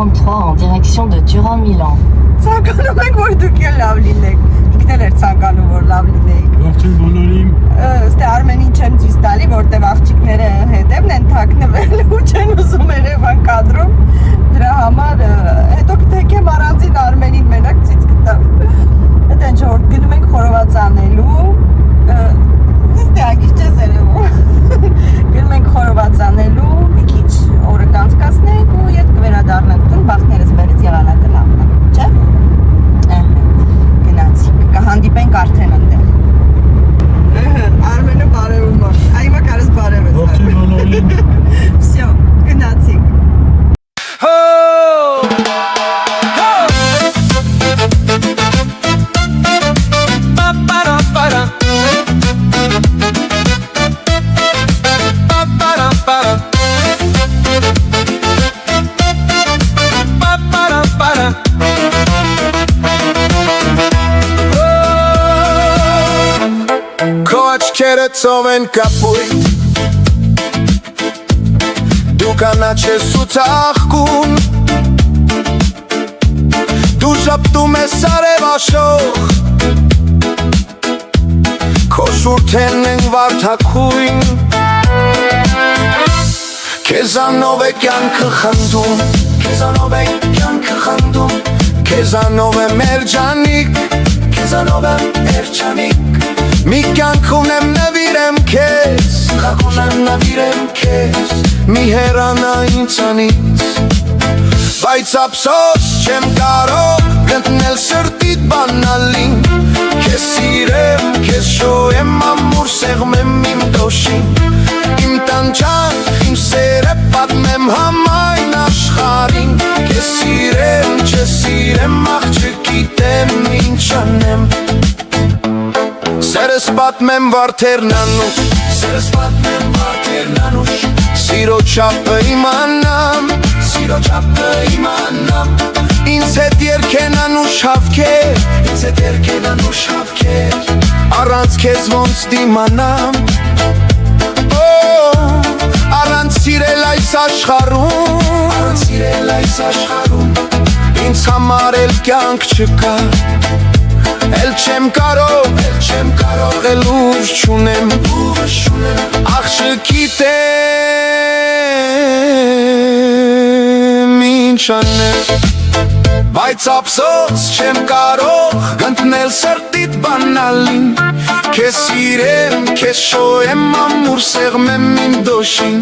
43 en direction de Turin-Milan. Ցանկանում ենք, որ դուք էլ լավ լինեք։ Ինքն էլ էր ցանկանում, որ լավ լինեիք։ Ողջույն բոլորին։ Ստե Արմենին չեմ ցույց տալի, որտեվ աղջիկները հետևն են թաքնվել ու չեն ուզում Երևան կադրում։ Դրա համար հետո կթեքեմ առանձին Արմենին մենակ ցույց կտամ։ Այդ ինչ որ գնում ենք խորոված անելու։ Ստե ագիր չես երևում։ Գնում ենք խորոված անելու, մի քիչ օրը կանցկացնենք ու ետ կվերադառնանք տուն, բախներս բերից եղանակը լավն է, չէ՞։ Գնացինք, կհանդիպենք արդեն այնտեղ։ Արմենը բարևում է, այմա կարես բարև ես։ Ողջույն բոլորին։ Всё, գնացինք։ Աչքերը ծով են կապույտ Դու կանաչ ես ու ծաղկուն Դու շապտում ես արևաշող Քո շուրթեն են վարդակույն Քեզանով է կյանքը խնդում Քեզանով է կյանքը խնդում Քեզանով է մերջանիկ Քեզանով է մերջանիկ Մի կյանք ունեմ նվիրեմ քեզ Խաղ ունեմ նվիրեմ քեզ Մի հեռանա ինձանից Բայց ափսոս չեմ կարող Գտնել սրտիդ բանալին Քեզ սիրեմ, քեզ շոյեմ ամուր սեղմեմ իմ դոշին Իմ տանջանք, իմ սերը պատմեմ համայն աշխարհին Քեզ սիրեմ, չսիրեմ, աղ չգիտեմ ինչ անեմ Սերս պատմեմ վարդերն անուշ Սերս պատմեմ վարդերն անուշ Սիրո չափը իմանամ Սիրո չափը իմանամ Ինձ հետ երկեն անուշ հավքեր Ինձ հետ երկեն անուշ հավքեր Առանց քեզ ոնց դիմանամ Առանց սիրել այս աշխարհում Առանց սիրել այս աշխարհում Ինձ համար էլ կյանք չկա Էլ չեմ կարող, էլ ուժ չունեմ Աղ չգիտեմ ինչ անեմ Բայց ափսոս չեմ կարող գտնել սրտիդ բանալին Քեզ սիրեմ, քեզ շոյեմ ամուր սեղմեմ իմ դոշին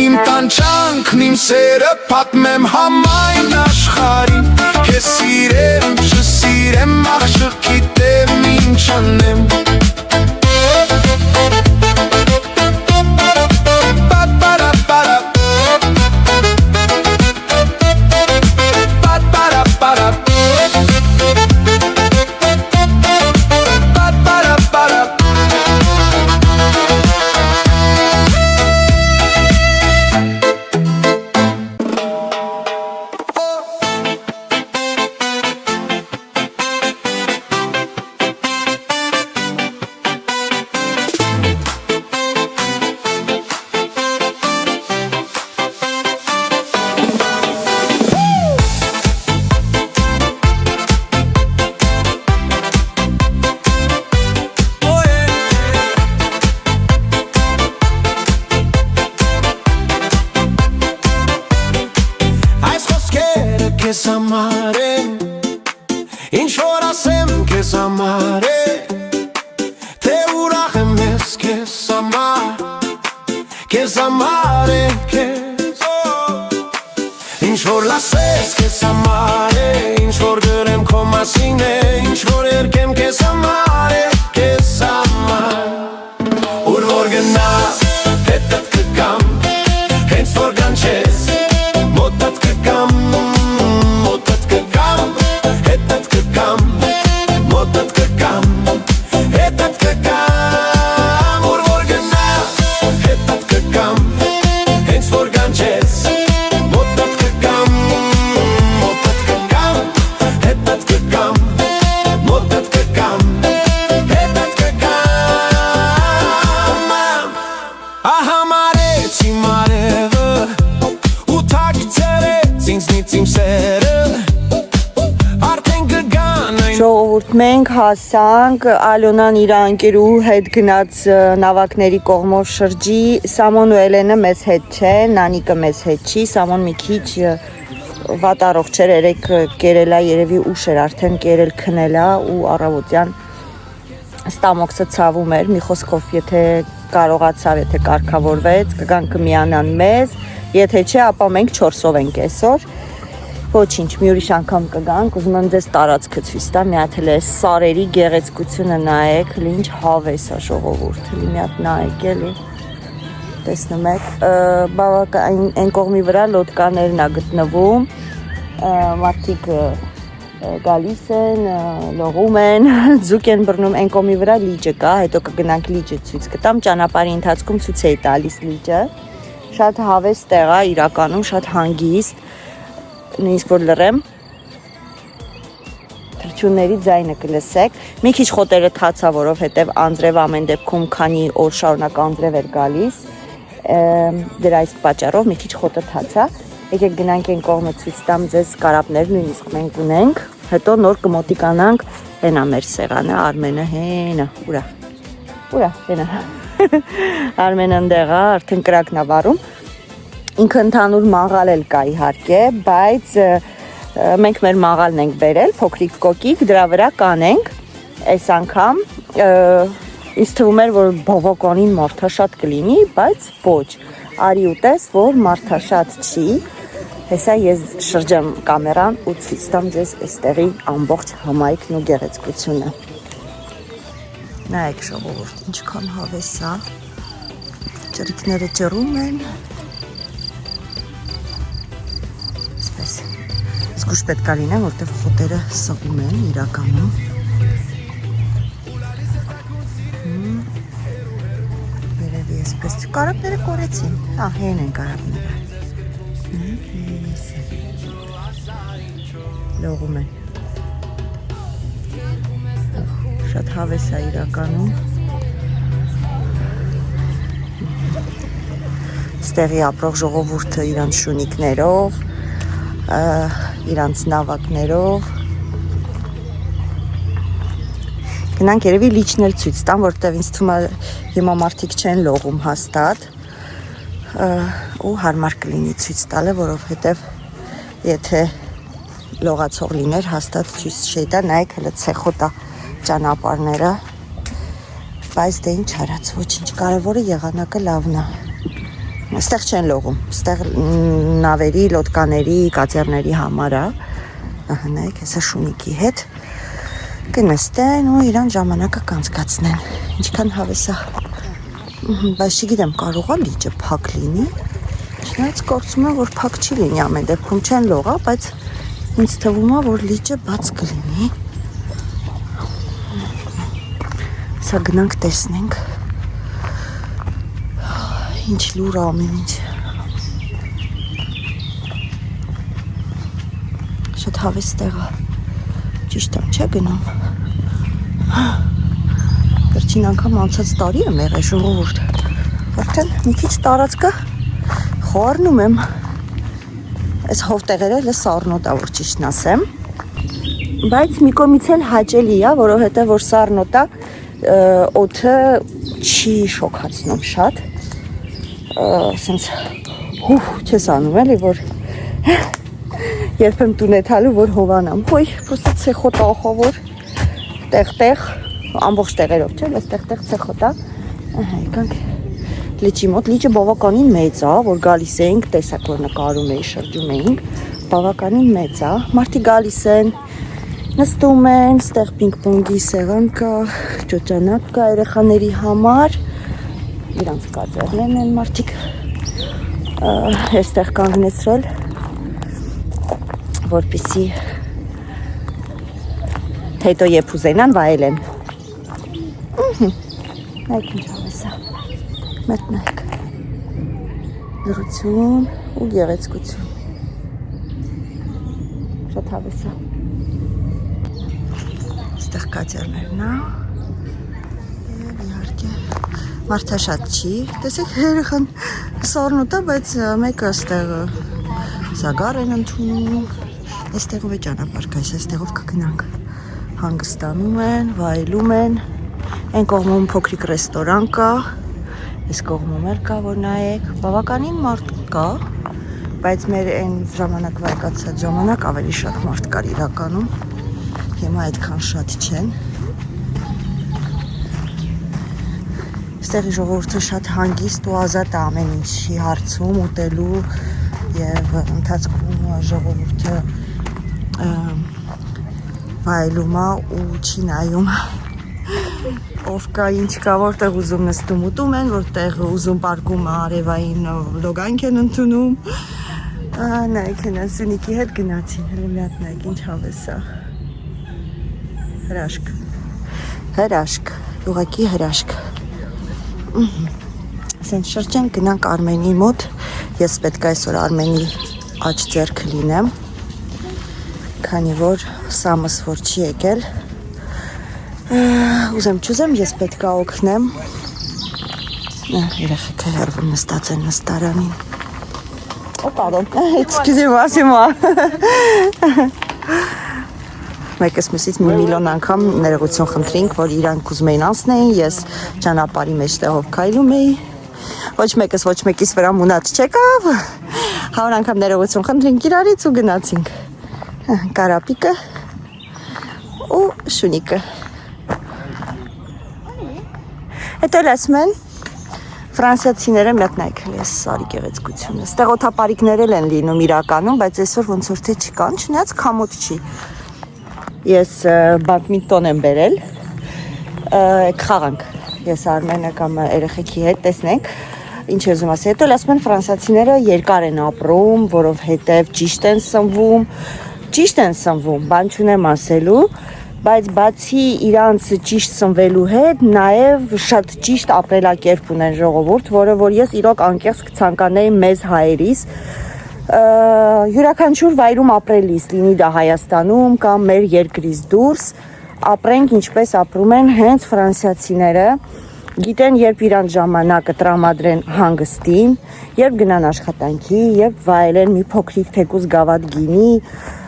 Իմ տանջանքն, իմ սերը պատմեմ համայն աշխարհին Քեզ սիրեմ, չսիրեմ, աղ չգիտեմ ինչ անեմ Քեզ համար եմ Ինչ որ ասեմ քեզ համար է Թե ուրախ եմ ես քեզ համար Քեզ համար է քեզ Ինչ որ լասես քեզ համար է Ինչ որ գրեմ քո մասին է Ինչ որ երկեմ քեզ համար է Քեզ համար Ուր որ գնաս հետդ կգամ Հենց որ գանչես մոտդ կգամ ժողովուրդ մենք հասանք Ալոնան իր անկերու հետ գնաց նավակների կողմով շրջի Սամոն ու Էլենը մեզ հետ չեն Նանիկը մեզ հետ չի Սամոն մի քիչ վատ առողջ էր երեք կերելա երևի ուշ էր արդեն կերել քնելա ու առավոտյան ստամոքսը ցավում էր մի խոսքով եթե կարողացավ եթե կարգավորվեց կգան կմիանան մեզ եթե չէ ապա մենք 4-ով ենք այսօր Ոչինչ, մի ուրիշ անգամ կգանք, ուզում եմ ձեզ տարածքը ցույց տամ, մի հատ էլ է սարերի գեղեցկությունը նայեք, ինչ հավես է ժողովուրդ, մի հատ նայեք էլի։ Տեսնում եք, բավական այն կողմի վրա լոդկաներն է գտնվում, մարդիկ գալիս են, լողում են, ձուկ են բռնում, այն կողմի վրա լիճը կա, հետո կգնանք լիճը ցույց կտամ, ճանապարհի ընթացքում ցույց էի տալիս լիճը։ Շատ հավես տեղ է, իրականում շատ հանգիստ նույնիսկ որ լռեմ թռչունների ձայնը կլսեք մի քիչ խոտերը թացա որովհետև անձրև ամեն դեպքում քանի օր շարունակ անձրև էր գալիս դրա իսկ պատճառով մի քիչ խոտը թացա եկեք գնանք այն կողմը ցույց տամ ձեզ կարապներ նույնիսկ մենք ունենք հետո նոր կմոտիկանանք հենա մեր սեղանը Արմենը հենա ուրա հենա Արմենը ընդեղ է արդեն կրակն է վառում Ինքը ընդհանուր մաղալ էլ կա իհարկե, բայց մենք մեր մաղալն ենք բերել, փոքրիկ կոկիկ, դրա վրա կանենք, այս անգամ ինձ թվում էր, որ բավականին մարդաշատ կլինի, բայց ոչ, արի ու տես, որ մարդաշատ չի, հեսա ես շրջեմ կամերան ու ցույց տամ ձեզ այստեղի ամբողջ համայնքն ու գեղեցկությունը։ Նայեք ժողովուրդ, ինչքան հավես է, ճրիկները ջռում են, Զգուշ պետք է լինեմ, որտեղ խոտերը սղում են իրականում։ Երևի այսպես կարապները կորեցին։ Հա, հեն են կարապները։ Լողում են։ Շատ հավես է իրականում։ Ստեղի ապրող ժողովուրդը իրանց շունիկներով իրանց նավակներով գնանք երևի լիճն էլ ցույց տամ, որտեղ ինձ թվում է հիմա մարդիկ չեն լողում հաստատ ու հարմար կլինի ցույց տալը, որովհետև եթե լողացող լիներ հաստատ ցույց չէի տա, նայեք հələ ցեխոտա ճանապարհները, բայց դե ինչ արած, ոչինչ, կարևորը եղանակը լավն է։ Այստեղ չեն լողում, այստեղ նավերի, լոդկաների, կատերների համար է։ Ահա նայեք, հեսա շունիկի հետ կնստեն ու իրան ժամանակը կանցկացնեն։ Ինչքան հավես է։ Բայց չգիտեմ, կարող է լիճը փակ լինի։ Չնայած կարծում եմ, որ փակ չի լինի ամեն դեպքում չեն լողա, բայց ինձ թվում է, որ լիճը բաց կլինի։ Սա գնանք տեսնենք։ Ինչ լուր ամեն ինչ Շատ հավես տեղ է Ճիշտ եմ չէ գնում Կրչին անգամ անցած տարի եմ եղել ժողովուրդ Արդեն մի քիչ տարածքը խառնում եմ Այս հովտեղերը էլ սառնոտ է որ ճիշտն ասեմ Բայց մի կողմից էլ հաճելի է որովհետև որ սառնոտ է օդը չի շոքացնում շատ Սենց չես անում էլի, որ երբ եմ տուն եթալու, որ հովանամ Հոյ, պրոստը ցեխոտ ախո, որ տեղ-տեղ, ամբողջ տեղերով չէ, բայց տեղ-տեղ ցեխոտ է Ահա, եկանք լիճի մոտ, լիճը բավականին մեծ է, որ գալիս էինք, տեսակ որ նկարում էի, շրջում էինք Բավականին մեծ է, մարդի գալիս են, նստում են, ստեղ պինգ-պոնգի սեղան կա, ճոճանակ կա երեխաների համար Իրանց կատերներն են մարդիկ այստեղ կանգնեցրել, որպեսզի հետո երբ ուզենան վայելեն։ Նայեք ինչ հավես է, մետնեք, լռություն ու գեղեցկություն, շատ հավես է։ Այստեղ կատերներն է։ Մարդաշատ չի, տեսեք երեխան սառնոտ է, բայց մեկը այստեղը զագար են ընդունում, այստեղով է ճանապարհ կա, այստեղով կգնանք, հանգստանում են, վայելում են։ Այն կողմում փոքրիկ ռեստորան կա, այս կողմում էլ կա, որ նայեք, բավականին մարդ կա, բայց մեր այն ժամանակվա եկած ժամանակ ավելի շատ մարդ կար իրականում, հիմա այդքան շատ չեն։ Այստեղի ժողովուրդը շատ հանգիստ ու ազատ է ամեն ինչի հարցում, ուտելու եւ ընթացքում ժողովուրդը վայելում է ու չի նայում ով կա, ինչ կա, որտեղ ուզում նստում ուտում են, որտեղ ուզում պարկում արևային լոգանք են ընդունում։ Նայեք հենա Սյունիքի հետ գնացին, հələ մի հատ նայեք ինչ հավես է։ Հրաշք։ Հրաշք, ուղղակի հրաշք։ Ասենք շրջենք գնանք Արմենի մոտ, ես պետք է այսօր Արմենի աջ ձեռքը լինեմ, քանի որ սամս որ չի եկել, ուզեմ չուզեմ ես պետք է օգնեմ, երեխեքը հեռվում նստած են նստարանին, պարոն, excusez-moi, c'est moi, մեկս մյուսից մի միլիոն անգամ ներողություն խնդրինք, որ իրանք ուզում էին անցնեին, ես ճանապարհի մեջտեղով քայլում էի, ոչ մեկս ոչ մեկիս վրա մունած չեկավ, հավոն անգամ ներողություն խնդրինք իրարից ու գնացինք, կարապիկը ու շունիկը, հետո լասում են ֆրանսիացիները մի հատ նայեք հենց սարի գեղեցկությունը, ստեղ օթապարիկներ են լինում իրականում, բայց այսօր ոնց որ թե չկան, չնայած քամոտ չի։ Ես բադմինտոն եմ բերել, խաղանք, ես Արմենը կամ երեխեքի հետ տեսնենք, ինչ եզում ասի, հետո լասում են ֆրանսիացիները երկար են ապրում, որովհետև ճիշտ են սնվում, բան չունեմ ասելու, բայց բացի իրանց ճիշտ սնվելու հետ, նաև շատ ճիշտ ապրելակերպ ունեն ժողովուրդ, որը որ ես իրոք անկեղծ կցանկանեի մեզ հայերիս, յուրաքանչյուր վայրում ապրելիս, լինի դա Հայաստանում կամ մեր երկրից դուրս, ապրենք ինչպես ապրում են հենց ֆրանսիացիները, գիտեն երբ իրանց ժամանակը տրամադրեն հանգստին, երբ գնան աշխատանքի, երբ վայելեն մի փոքրիկ թեկուզ գավաթ գինի,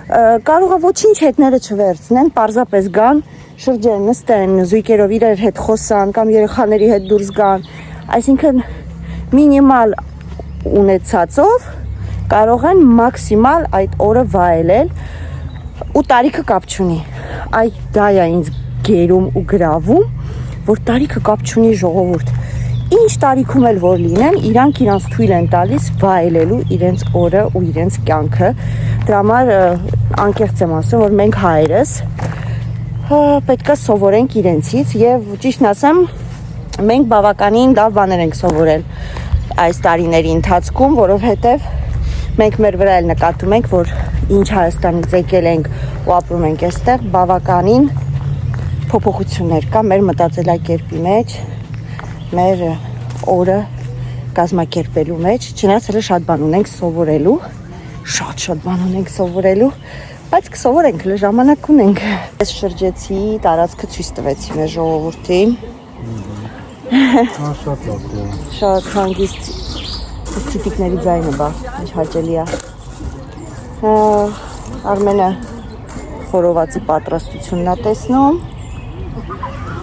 կարող է ոչինչ հետները չվերցնեն, պարզապես գան, շրջեն, նստեն, զույգերով իրար հետ խոսան կամ երեխաների հետ դուրս գան, այսինքն մինիմալ ունեցածով կարող են մաքսիմալ այդ օրը վայելել ու տարիքը կապ չունի, այդ դա է ինձ գերում ու գրավում, որ տարիքը կապ չունի ժողովուրդ, ինչ տարիքում էլ որ լինեն, իրանք իրանց թույլ են տալիս վայելելու իրենց օրը ու իրենց կյանքը, դրա համար անկեղծ եմ ասում, որ մենք հայերս պետք է սովորենք իրենցից եւ ճիշտն ասեմ, մենք բավականին լավ բաներ ենք սովորել այս տարիների ընթացքում, որովհետեւ մենք մեր վրա էլ նկատում ենք, որ ինչ Հայաստանից եկել ենք ու ապրում ենք այստեղ, բավականին փոփոխություններ կա մեր մտածելակերպի մեջ, մեր օրը կազմակերպելու մեջ, չնայած հələ շատ բան ունենք սովորելու, շատ բան ունենք սովորելու, բայց կսովորենք, հələ ժամանակ ունենք։ Ես շրջեցի, տարածքը ցույց տվեցի մեր ժողովրդին։ Շատ լավ։ Շատ հանգիստ Տիպիկների ձայնը բա, ինչ հաճելի է։ Արմենը խորովածի պատրաստությունն է տեսնում։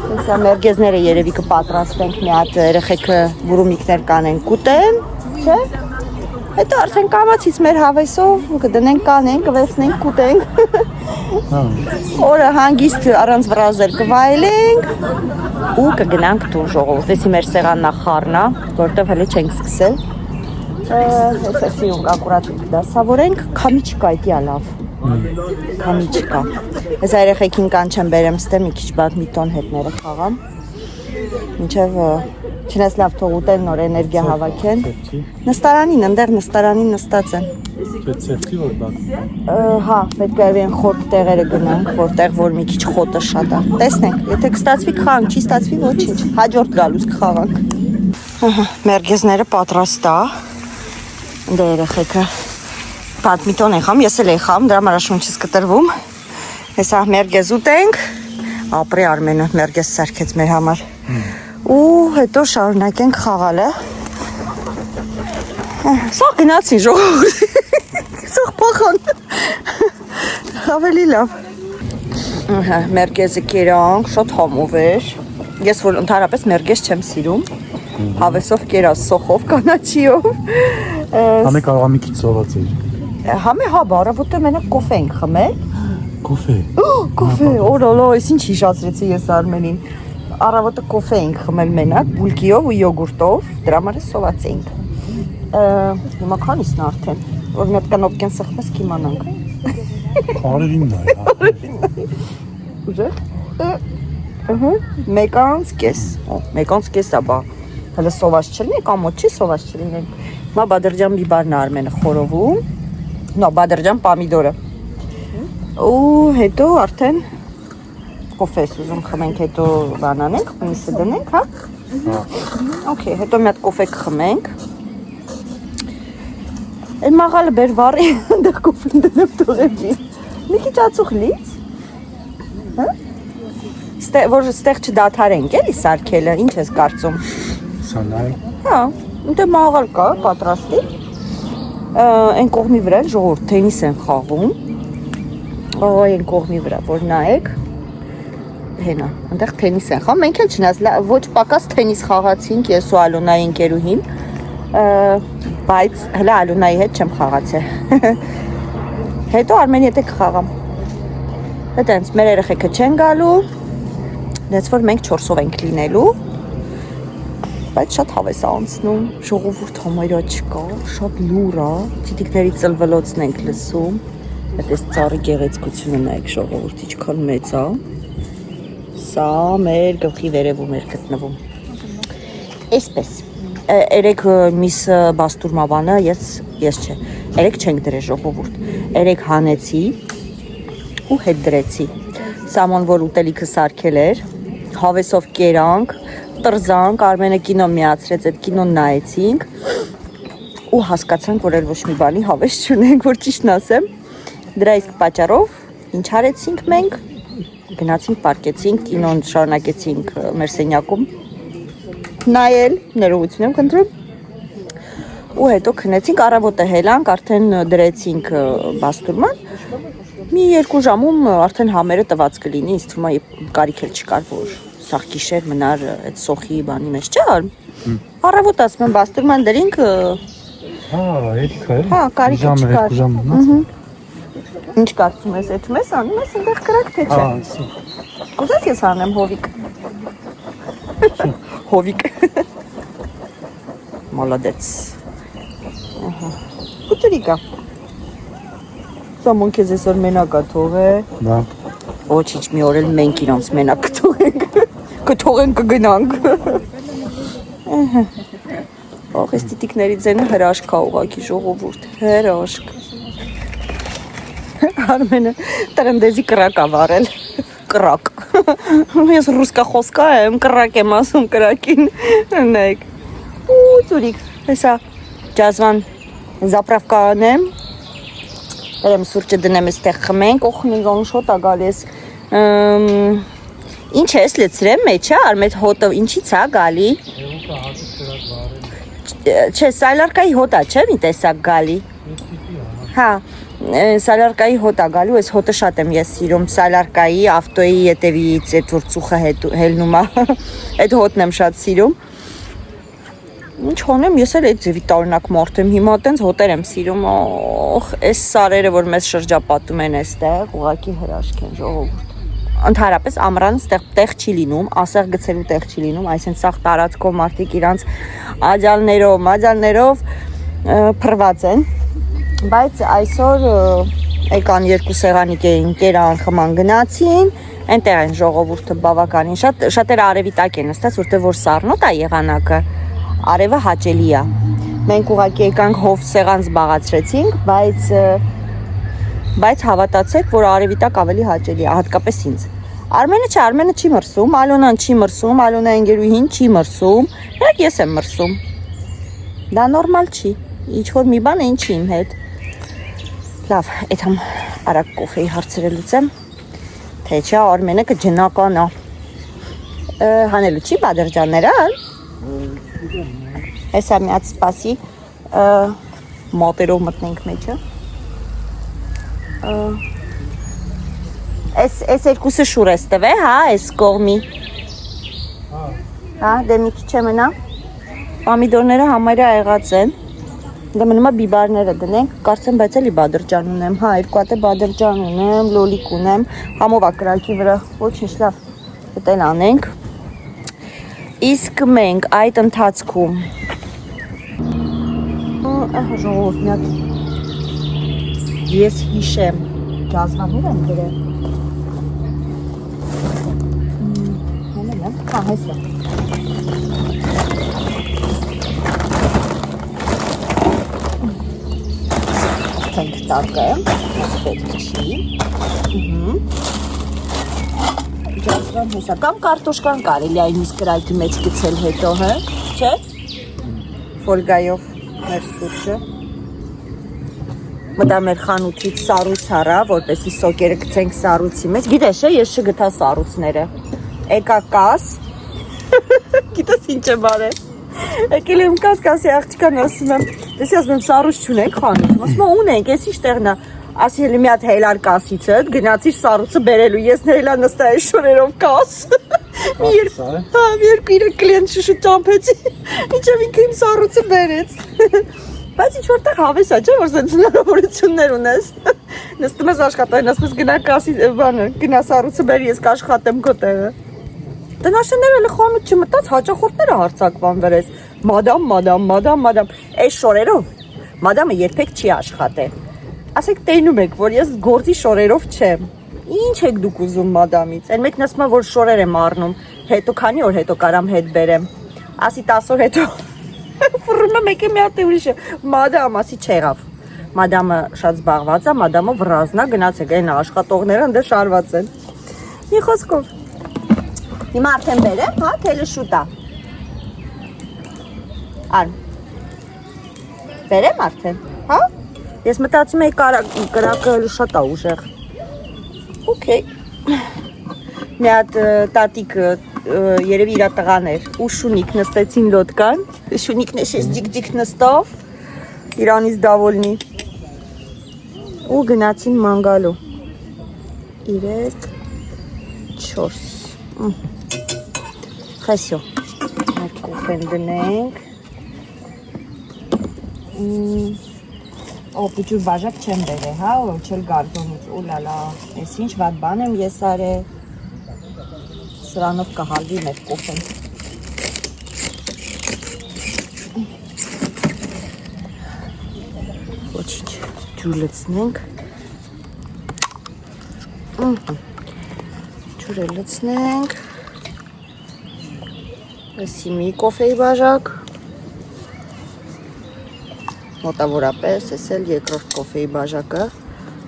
Հեսա մերգեզները երևի կպատրաստենք մի հատ երեխեքը բուրումիկներ կանեն կուտեն, չէ՞։ Հետո արդեն կամացից մեր հավեսով կդնենք կանենք, կվերցնենք կուտենք։ Օրը հանգիստ առանց վրազել կվայելենք ու կգնանք տուն ժողովուրդ։ Էսի մեր սեղանն է խառնա, որտեղ հələ չենք սկսել։ Հեսա սիրունք ակուրատ դասավորենք, քամի չկա, այդի է լավ, քամի չկա, հեսա երեխեքին կանչեմ բերեմ ստե մի քիչ բադմինտոն հետները խաղամ, մինչև չնես լավ թող ուտեն նոր էներգիա հավաքեն, նստարանին, ընդեղ նստարանին նստած են, հա, պետք է այն խորտ տեղերը գնանք, որտեղ որ մի քիչ խոտը շատ է, տեսնենք, եթե կստացվի կխաղանք, չի ստացվի ոչինչ, հաջորդ գալուց կխաղանք, մերգեզները պատրաստ է, Դե երեխեքը բադմինտոն են խաղում, ես էլ եմ խաղում, դրա համար աշունչից կտրվում, հեսա մերգեզ ուտենք, ապրի Արմենը մերգեզ սարքեց մեր համար, ու հետո շարունակենք խաղալը, սաղ գնացին ժողովուրդ, սաղ պախան, ավելի լավ, Մերգեզը կերանք, շատ համով էր։ Ես որ ընդհանրապես մերգեզ չեմ սիրում։ Հավեսով կերած, սոխով, կանաչիով։ Համե կարող մի քիչ սովածել։ Համե հա, առավոտը մենակ կոֆե ենք խմել։ Կոֆե։ Կոֆե, օրոլո, ես ինչ հիշացրեցի ես Արմենին։ Առավոտը կոֆե ենք խմել մենակ, բուլկիով ու յոգուրտով, դրա համար սոված էինք։ Հիմա քանիսն արդեն, որ մի հատ կանոպկեն սխմես կիմանանք։ Արևին նայ։ Ուժեղ։ Մեկանց կես։ Մեկանց կես է բա։ Հələ սոված չլինի կամ ոչ չի սոված չլինի։ Հիմա բադրջան բիբարն Արմենը խորովում։ Նո, բադրջան պամիդորը։ Ու հետո արդեն կոֆես ուզում խմենք, հետո բանանենք, միսը դնենք, հա։ Okay, հետո մի հատ կոֆե կխմենք։ Այն մաղալը բեր վառի, այնտեղ կոֆեն դնեմ թողեցի։ Մի քիչ ածուխ լից։ Հա։ Որ ստեղ չդադարենք, էլի սարքելը, ինչ ես կարծում։ Սանայ։ Հա, այնտեղ մաղալ կա, պատրաստի։ Այն կողմի վրա ժողովուրդ թենիս են խաղում։ Այն կողմի վրա, որ նայեք։ Հենա, այնտեղ թենիս են խաղում։ Մենք էլ չնայած ոչ պակաս թենիս խաղացինք ես ու Ալոնայի ընկերուհին, բայց հələ Ալոնայի հետ չեմ խաղացել։ Հետո Արմենի հետ կխաղամ։ Այդտենց մեր երեխեքը չեն գալու, դες որ մենք 4-ով ենք լինելու, բայց շատ հավես է անցնում, ժողովուրդ համարյա չկա, շատ լուր է, տիտիկների ծլվելոցն ենք լսում, այդպես ծառի գեղեցկությունը նայեք ժողովուրդ ինչքան մեծ է, սա մեր գլխի վերևում էր գտնվում։ Այսպես, երեք միս բաստուրմավանը ես չէ, երեք չենք դրել ժողովուրդ, երեք հանեցի ու հետ դրեցի, սամոն որ ուտելիքը սարքել էր, հավեսով կերանք, տրզանք, Արմենը կինո միացրեց, այդ կինոն նայեցինք ու հասկացանք, որ էլ ոչ մի բանի հավես չունենք, որ ճիշտն ասեմ։ Դրա իսկ պատճառով ինչ արեցինք մենք, գնացինք պարկեցինք, կինոն շարունակեցինք մեր սենյակում նայել, ներողություն եմ խնդրում։ Ու հետո քնեցինք, առավոտը հելանք, արդեն դրեցինք բաստուրման։ Մի 2 ժամում արդեն համերը տված կլինի, ինձ թվում է կարիք էլ չկար, որ սաղ գիշեր մնար այդ սոխի բանի մեջ, չէ՞։ Առավոտ ասում եմ բաստուրման դրինք։ Հա, հետքա է։ Հա, կարիքը չկար։ 2 ժամ։ Ինչ կարծում ես, այդ մեզ անում ես այնտեղ կրակ թե չէ։ Ուզես ես անեմ հովիկ։ Հովիկ։ Молодец։ Ահա։ Կուտուրիկա։ Սամոն քեզ այսօր մենակ է թողել։ Դա։ Ոչինչ, մի օր էլ մենք իրանց մենակ կթողենք։ Կթողենք կգնանք։ Ահա։ Ահա, այս տիտիկների ձենը հրաշք է ուղղակի ժողովուրդ։ Հրաշք։ Արմենը տրնդեզի կրակ ա վարել։ Կրակ։ Ես ռուսկա խոսքա եմ, կրակ եմ ասում կրակին։ Նայեք։ Ու ծուրիկ, հեսա ջազվան զապրավկա անեմ։ Երեմ սուրճը դնեմ այստեղ խմենք, օխնինգ on շոտ ա գալիս։ Ինչ ես լցրեմ մեջը, Արմետ հոտը ինչից ա գալի։ Չէ, սալարկայի հոտ ա, չէ՞ մի տեսակ գալի։ Հա, սալարկայի հոտ ա գալու, այս հոտը շատ եմ ես սիրում, սալարկայի, ավտոյի ետևից այդ որ ծուխը հելնում ա, այդ հոտն եմ շատ սիրում։ Ինչ հոնեմ, ես էլ այդ ձևի տարօրինակ մարդ եմ, հիմա տենց հոտեր եմ սիրում, օխ, այս սարերը, որ մեզ շրջապատում են այստեղ, ուղղակի հրաշք են ժողովուրդ։ Ընդհանրապես ամռան ստեղ տեղ չի լինում, ասեղ գցելու տեղ չի լինում, այսինքն սաղ տարածքով մարդիկ իրանց աջալներով փռված են, բայց այսօր եկան 2 սեղանի կերան խման գնացին, այնտեղ են ժողովուրդը բավականին շատերը արևի տակ են նստած, որտեղ որ սառնոտ է եղանակը, արևը հաճելի է։ Մենք ուղղակի եկանք հով սեղան զբաղացրեցինք, բայց հավատացեք, որ արևի տակ ավելի հաճելի է, հատկապես ինձ։ Արմենը չի մրսում, Ալոնան չի մրսում, Ալոնա ընկերուհին չի մրսում, նրանք ես եմ մրսում։ Դա նորմալ չի, ինչ որ մի բան է ինչի իմ հետ։ Լավ, այդ համ արագ կոֆեի հարցրելուց եմ, թե չէ Արմենը կջնական է։ Հանելու չի բադրջանները, հեսա միած սպասի, մոտերով մտնենք մեջը։ Էս երկուսը շուր ես տվե, հա, էս կողմի։ Հա, դե մի քիչ մնա։ Պամիդորները համարյա եղած են։ Դե մնում է բիբարները դնենք, կարծեմ բայց էլի բադրջան ունեմ, հա, 2 հատ բադրջան ունեմ, լոլիկ ունեմ, համովա կրակի վրա, ոչինչ լավ, դել անենք։ Իսկ մենք այդ ընթացքում ժողովուրդ մի հատ ես հիշեմ գազվանուր եմ գրել։ Հա, հեսա։ Թենք տակը, պետք չի։ Գազվան հեսա, կամ կարտոշկան կարելի այն իսկ կրայքի մեջ գցել հետո, հը, չէ։ Ֆոլգայով մեր սուրճը։ Մտա մեր խանութից սառույց առա, որպեսի սոկերը գցենք սառույցի մեջ։ Գիտես, ես չգտա սառույցները։ Եկա կաս։ Գիտես ինչ է բարել։ Եկել եմ կասի աղջիկան ասում եմ, դեսի ասում եմ սառույց չունենք խանութ։ Ասում եմ ունենք, ես ինչ տեղնա։ Ասի էլի մի հատ հելար կասիցը, գնացիր սառույցը բերելու, ես նելա նստա այս շորերով կաս։ Մի երկու կլիենտ շուշուտ ճամփեցի։ Ինչև ինքը իմ սառույցը բերեց։ Բայց ինչ որտեղ հավես է, չէ՞ որ սենց հնարավորություններ ունես։ Նստում ես աշխատային, ասում ես գնա կասի բանը, գնա սառույցը բերի, ես կաշխատեմ քո տեղը։ Տնաշենները էլի խանութ չմտած, հաճախորդները հարցակվան վրես։ Մադամ, այս շորերով մադամը երբեք չի աշխատել։ Ասեք տենում եք, որ ես գործի շորերով չեմ։ Ինչ եք դուք ուզում մադամից։ Այն մեկն ասում է, որ շորեր եմ առնում, հետո քանի օր հետո կարամ հետ բերեմ։ Ասի 10 օր հետո ֆռում եմ եկե մի հատ ուրիշը։ Մադամ ասի չեղավ։ Մադամը շատ զբաղված է, մադամը վրազնա գնացեք, այն աշխատողները ընդ շարված են։ Մի խոսքով։ Հիմա արդեն բերեմ, հա, թելը շուտ է։ Ան։ Բերեմ արդեն, հա։ Ես մտածում էի կրակը շատ է ուժեղ։ Okay։ Մի հատ տատիկ երևի իր տղան էր ու շունիկ նստեցին լոդկան, շունիկն է ջիկ նստավ, իրանից դավոլնի ու գնացին մանգալու 3 4 Խեսյո մեր կոֆեն դնենք Օպուջուր բաժակ չեմ բերե, հա, որ չել գարդոնից, ուլալա, ես ինչ վատ բան եմ ես արե, սրանով կհալվի մեր կոֆեն։ Ոչինչ, ջուր լցնենք։ Ջուրը լցնենք։ Էսի մի կոֆեի բաժակ։ Մոտավորապես, ես էլ երկրորդ կոֆեի բաժակը։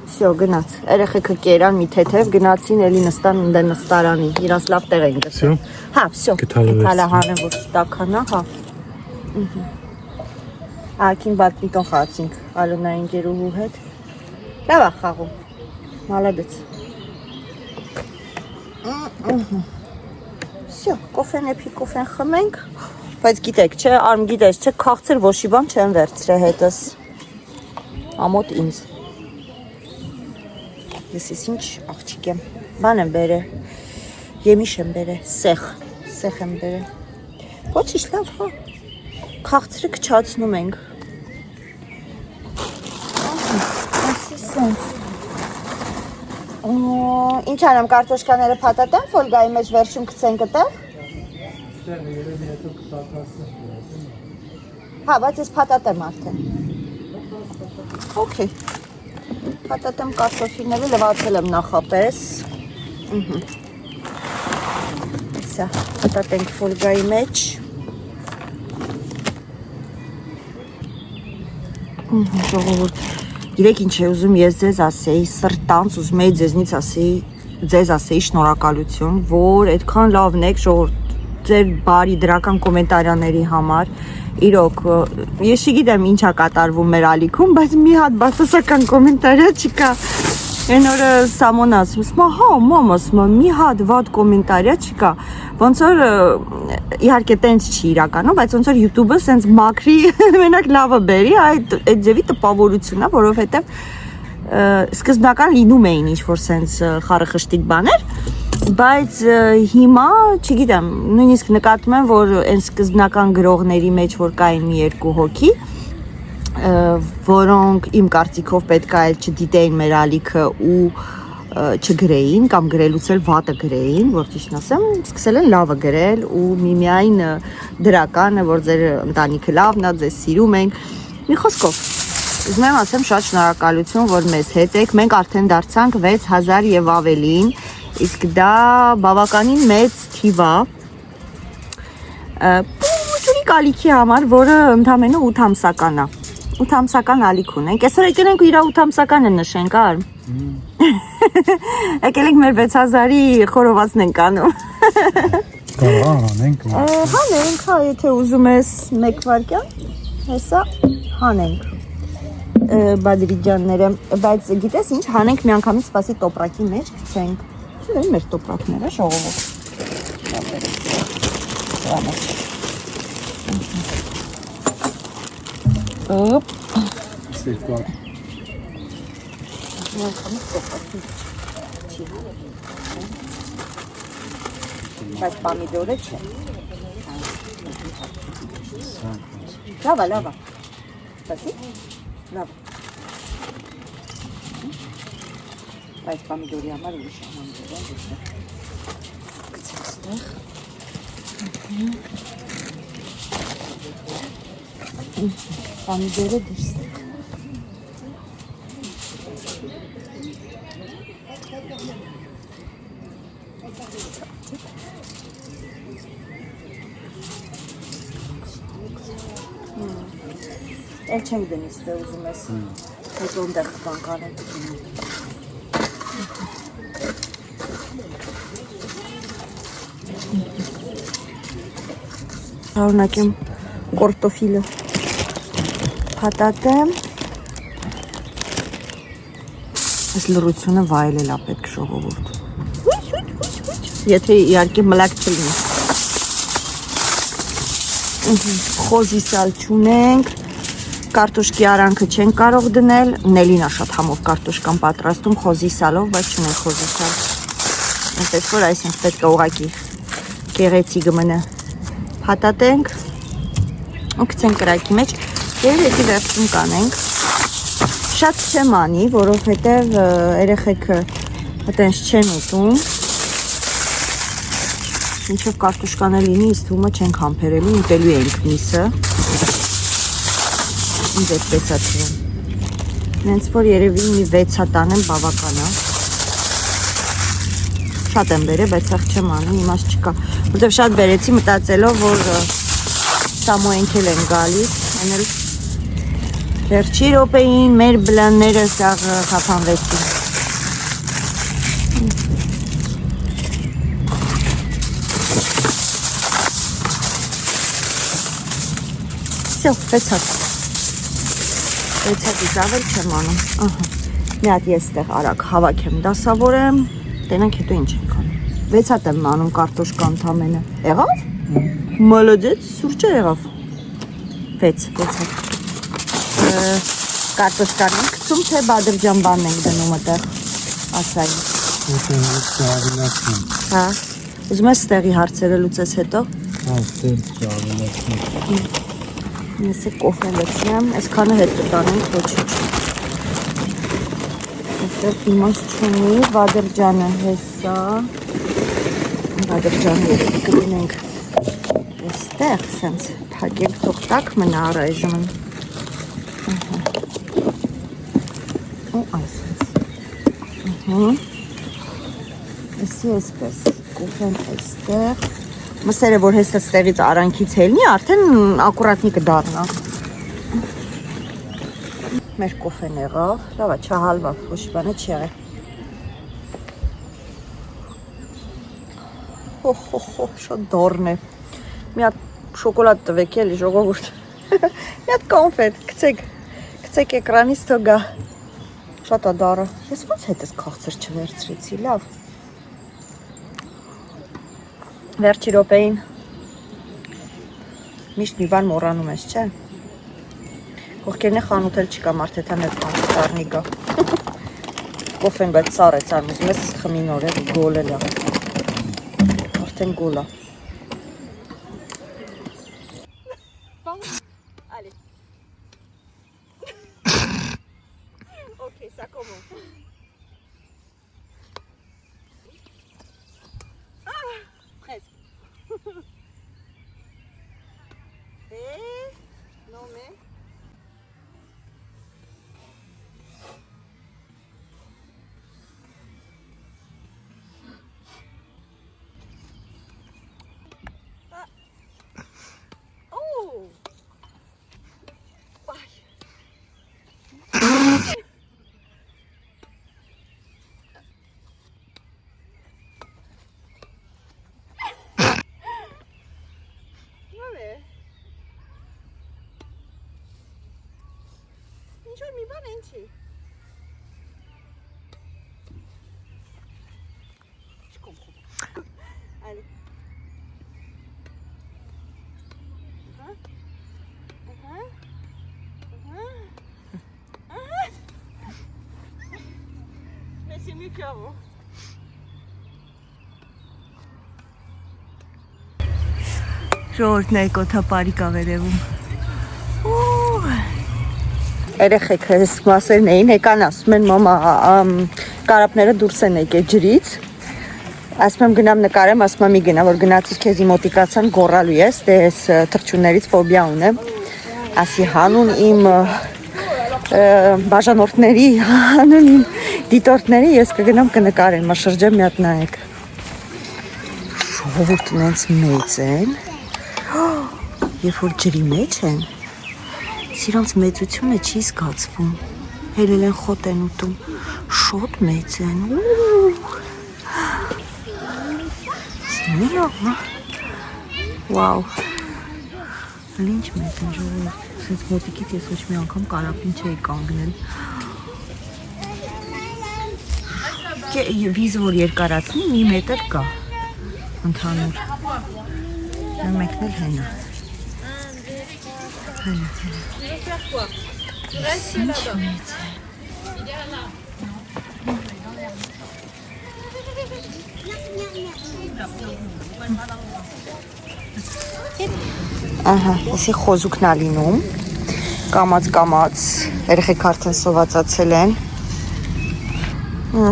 Всё, գնաց։ Երեխեքը կերան մի թեթև, գնացին էլի նստան ընդ նստարանի։ Իրանց լավ տեղ են գտել։ Հա, всё։ Գտալա հանեմ որ տականա, հա։ Ակին բադմինտոն խաղացինք Ալոնայի ընկերուհու հետ։ Լավ է խաղում։ Մալադեց։ Всё, կոֆեն էփի կոֆեն խմենք։ Բայց գիտեք, չէ, արմ գիտես, չէ, քաղցր ոչի բան չեմ վերցրել հետս։ Ամոթ ինձ։ Ես ինչ աղջիկ եմ։ Բան եմ բերել։ Եմիշ եմ բերել, սեխ եմ բերել։ Ոչինչ լավ, հա։ Քաղցրը քչացնում ենք։ Ինչ անեմ, կարտոշկաները փաթաթեմ, ֆոլգայի մեջ վերջում գցենք այդտեղ։ Հա, բայց ես փաթաթեմ արդեն։ Okay։ Փաթաթեմ կարտոֆիլները, լվացել եմ նախապես։ Սա, փաթաթենք ֆոլգայի մեջ։ Ժողովուրդ, գիտեք ինչ է ուզում ես ձեզ ասեի, սրտանց ուզում էի ձեզնից ասեի շնորհակալություն, որ այդքան լավն եք ժողովուրդ ձեր բարի դրական կոմենտարյաների համար, իրոք, ես չգիտեմ ինչ է կատարվում մեր ալիքում, բայց մի հատ բացասական կոմենտարյա չկա, այն օրը Սամոն ասում, հա, մամ ասում, մի հատ վատ կոմենտարյա չկա, ոնց որ, իհարկե տենց չի իրականում, բայց ոնց որ YouTube-ը սենց մաքրի, մենակ լավը բերի, այդ ձևի տպավորությունն է, որովհետև սկզբնական լինում էին ինչ-որ սենց խարխշտիկ բաներ, բայց հիմա, չգիտեմ, նույնիսկ նկատում եմ, որ այն սկզբնական գրողների մեջ, որ կային մի երկու հոգի, որոնք իմ կարծիքով պետք է այլ չդիտեին մեր ալիքը ու չգրեին կամ գրելուց էլ վատը գրեին, որ ճիշտն ասեմ, սկսել են լավը գրել ու միմիայն դրականը, որ ձեր ընտանիքը լավն է, ձեզ սիրում ենք։ Մի խոսքով, ուզում եմ ասեմ շատ շնորհակալություն, որ մեզ հետ եք։ Մենք արդեն դարձանք 6000 եւ ավելին, իսկ դա բավականին մեծ թիվ է։ Փոքրիկ ալիքի համար, որը ընդամենը 8 ամսական է։ 8 ամսական ալիք ունենք։ Այսօր եկել ենք իր 8 ամսականը նշենք, արմ։ Եկել ենք մեր 6000-ի խորովածն ենք անում։ Կարող անենք։ Հանենք, հա, եթե ուզում ես 1 վայրկյան, հեսա հանենք։ Բադրիջանները, բայց գիտես ինչ, հանենք միանգամից սպասի տոպրակի մեջ գցենք։ Չէ, մեր տոպրակները ժողովուրդ։ Օպ։ Սերկալ։ Միանգամից տոպրակի չի բայց պամիդորը չէ։ Լավա, լավա։ Սպասի։ Լավ։ Այս պամիդորի համար ուրիշ պամիդոր է, դեպի։ Գցենք ստեղ։ Պամիդորը դրստեղ։ Էլ չենք դնի ստե ուզում ես, հետո ընդեղ բան կանենք։ Շարունակեմ կորտոֆիլը փաթաթեմ։ Այս լռությունը վայելել է պետք ժողովուրդ։ Եթե իհարկե մլակ չլինի։ Խոզի սալ չունենք, կարտոշկի արանքը չենք կարող դնել, Նելին է շատ համով կարտոշկան պատրաստում խոզի սալով, բայց չունենք խոզի սալ։ Այնպես որ այսինքն պետք է ուղղակի գեղեցիկ մնա։ Փաթաթենք ու գցենք կրակի մեջ եւ հետի վերջում կանենք։ Շատ չեմ անի, որովհետեւ երեխեքը այտենց չեն ուտում։ Ինչով կարտոշկանը լինի, իսկ թվում է չենք համբերելու, ուտելու ենք միսը։ Ինձ այդպես է թվում։ Հենց որ երևի մի 6 հատ անեմ բավական է։ Շատ եմ բերել, բայց ախ չեմ անում, իմաստ չկա։ Որտեվ շատ բերեցի մտածելով, որ Սամոյենք են գալիս, այն էլ վերջի րոպեին մեր բլանները սաղ խափանվեցին։ Всё, 6 հատ։ 6 հատից ավել չեմ անում։ Ահա։ Մի հատ ես ստեղ արագ հավաքեմ, դասավորեմ, տենանք հետո ինչ ենք անում։ 6 հատ եմ անում կարտոշկա ընդամենը։ Եղավ։ Մոլոդեց, սուրճը եղավ։ 6 հատ։ Կարտոշկան ենք գցում, թե բադրջան բանն ենք դնում այդտեղ։ Ասայի։ Հա։ Ուզում ես ստեղի հարցերը լուծես հետո։ Հա, ստեղ Ես է կոֆե լցնեմ, այսքանը հետ կտանենք, ոչինչ։ Այստեղ իմաստ չունի, բադրջանը հեսա։ Բադրջանը ետք կլինենք այստեղ, սենց փակենք թող տակ մնա առայժմն։ Ու այսպես։ Այսի այսպես, կոֆեն այստեղ։ Մսերը, որ հեսը ստեղից արանքից հելնի, արդեն ակուրատնի կդառնա։ Մեր կոֆեն եղավ, լավա, չհալվա, ոչ բանը չի եղել։ Հո, շատ դառն է։ Մի հատ շոկոլադ տվեք էլի ժողովուրդ։ Մի հատ կոնֆետ, գցեք էկրանից թող գա։ Շատ է դառը։ Ես ոնց հետս քաղցր չվերցրեցի, լավ։ Վերջի րոպեին միշտ մի բան մոռանում ես, չէ։ Կողքերն է խանութ էլ չկա, մարդ հետ հետ տառնի գա։ կոֆեն, բայց սառ է ցարում, ուզում ես խմի նոր է, գոլ է լավ։ Արդեն գոլ է։ Allez. Ok, ça commence. Ah, presque. Et non mais. Ah. Oh. Ինչ-որ մի բան ինչի։ Չկոմպրոմ։ Allez. Mais c'est mieux qu'avant. Ժողովուրդն է կոթապարիկ ավերևում։ Երեխեքը այս մասերն էին, եկան ասում են մամա կարապները դուրս են եկել ջրից, ասում եմ գնամ նկարեմ, ասում եմ մի գնա, որ գնացիր քեզի մոտիկացան գոռալու ես, դե այս թռչուններից ֆոբիա ունեմ, ասի հանուն իմ բաժանորդների, հանուն իմ դիտորդների ես կգնամ կնկարեմ, մաշրջեմ մի հատ նայեք։ Ժողովուրդն ինձ մեծ են, երբ որ ջրի մեջ են, Սիրանց մեծությունը չի զգացվում, հելել են խոտ են ուտում, շոտ մեծ են, վաու, ինչ մեծ են ժողովուրդ, սենց մոտիկից ես ոչ մի անգամ կարապին չէի կանգնել, վիզը որ երկարացնի մի մետր կա, ընդհանուր, մեկն էլ հենա, Ահա, եսի խոզուկն ա լինում, կամած, երեխեք արդեն սովածացել են,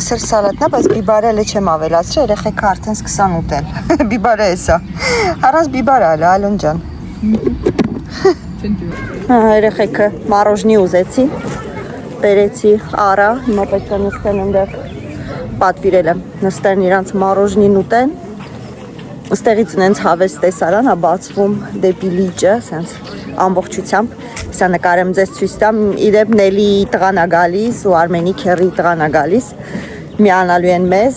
սեր սալատնա, բայց բիբարելը չեմ ավելացրել, երեխեք արդեն սկսան ուտել, բիբարը էսա, առանց բիբարը ալա, Ալոն ջան, երեխեքը մարոժնի ուզեցի, բերեցի արա, հիմա պետք է նստեն ընդեղ պատվիրել եմ, նստեն իրանց մարոժնին ուտեն, ստեղից ունենց հավես տեսարան, բացվում դեպի լիճը, սենց ամբողջությամբ, սա նկարեմ ձեզ ցույց տամ, իրեւ Նելի տղան ա գալիս ու Արմենի քերի տղան ա գալիս, միանալու են մեզ,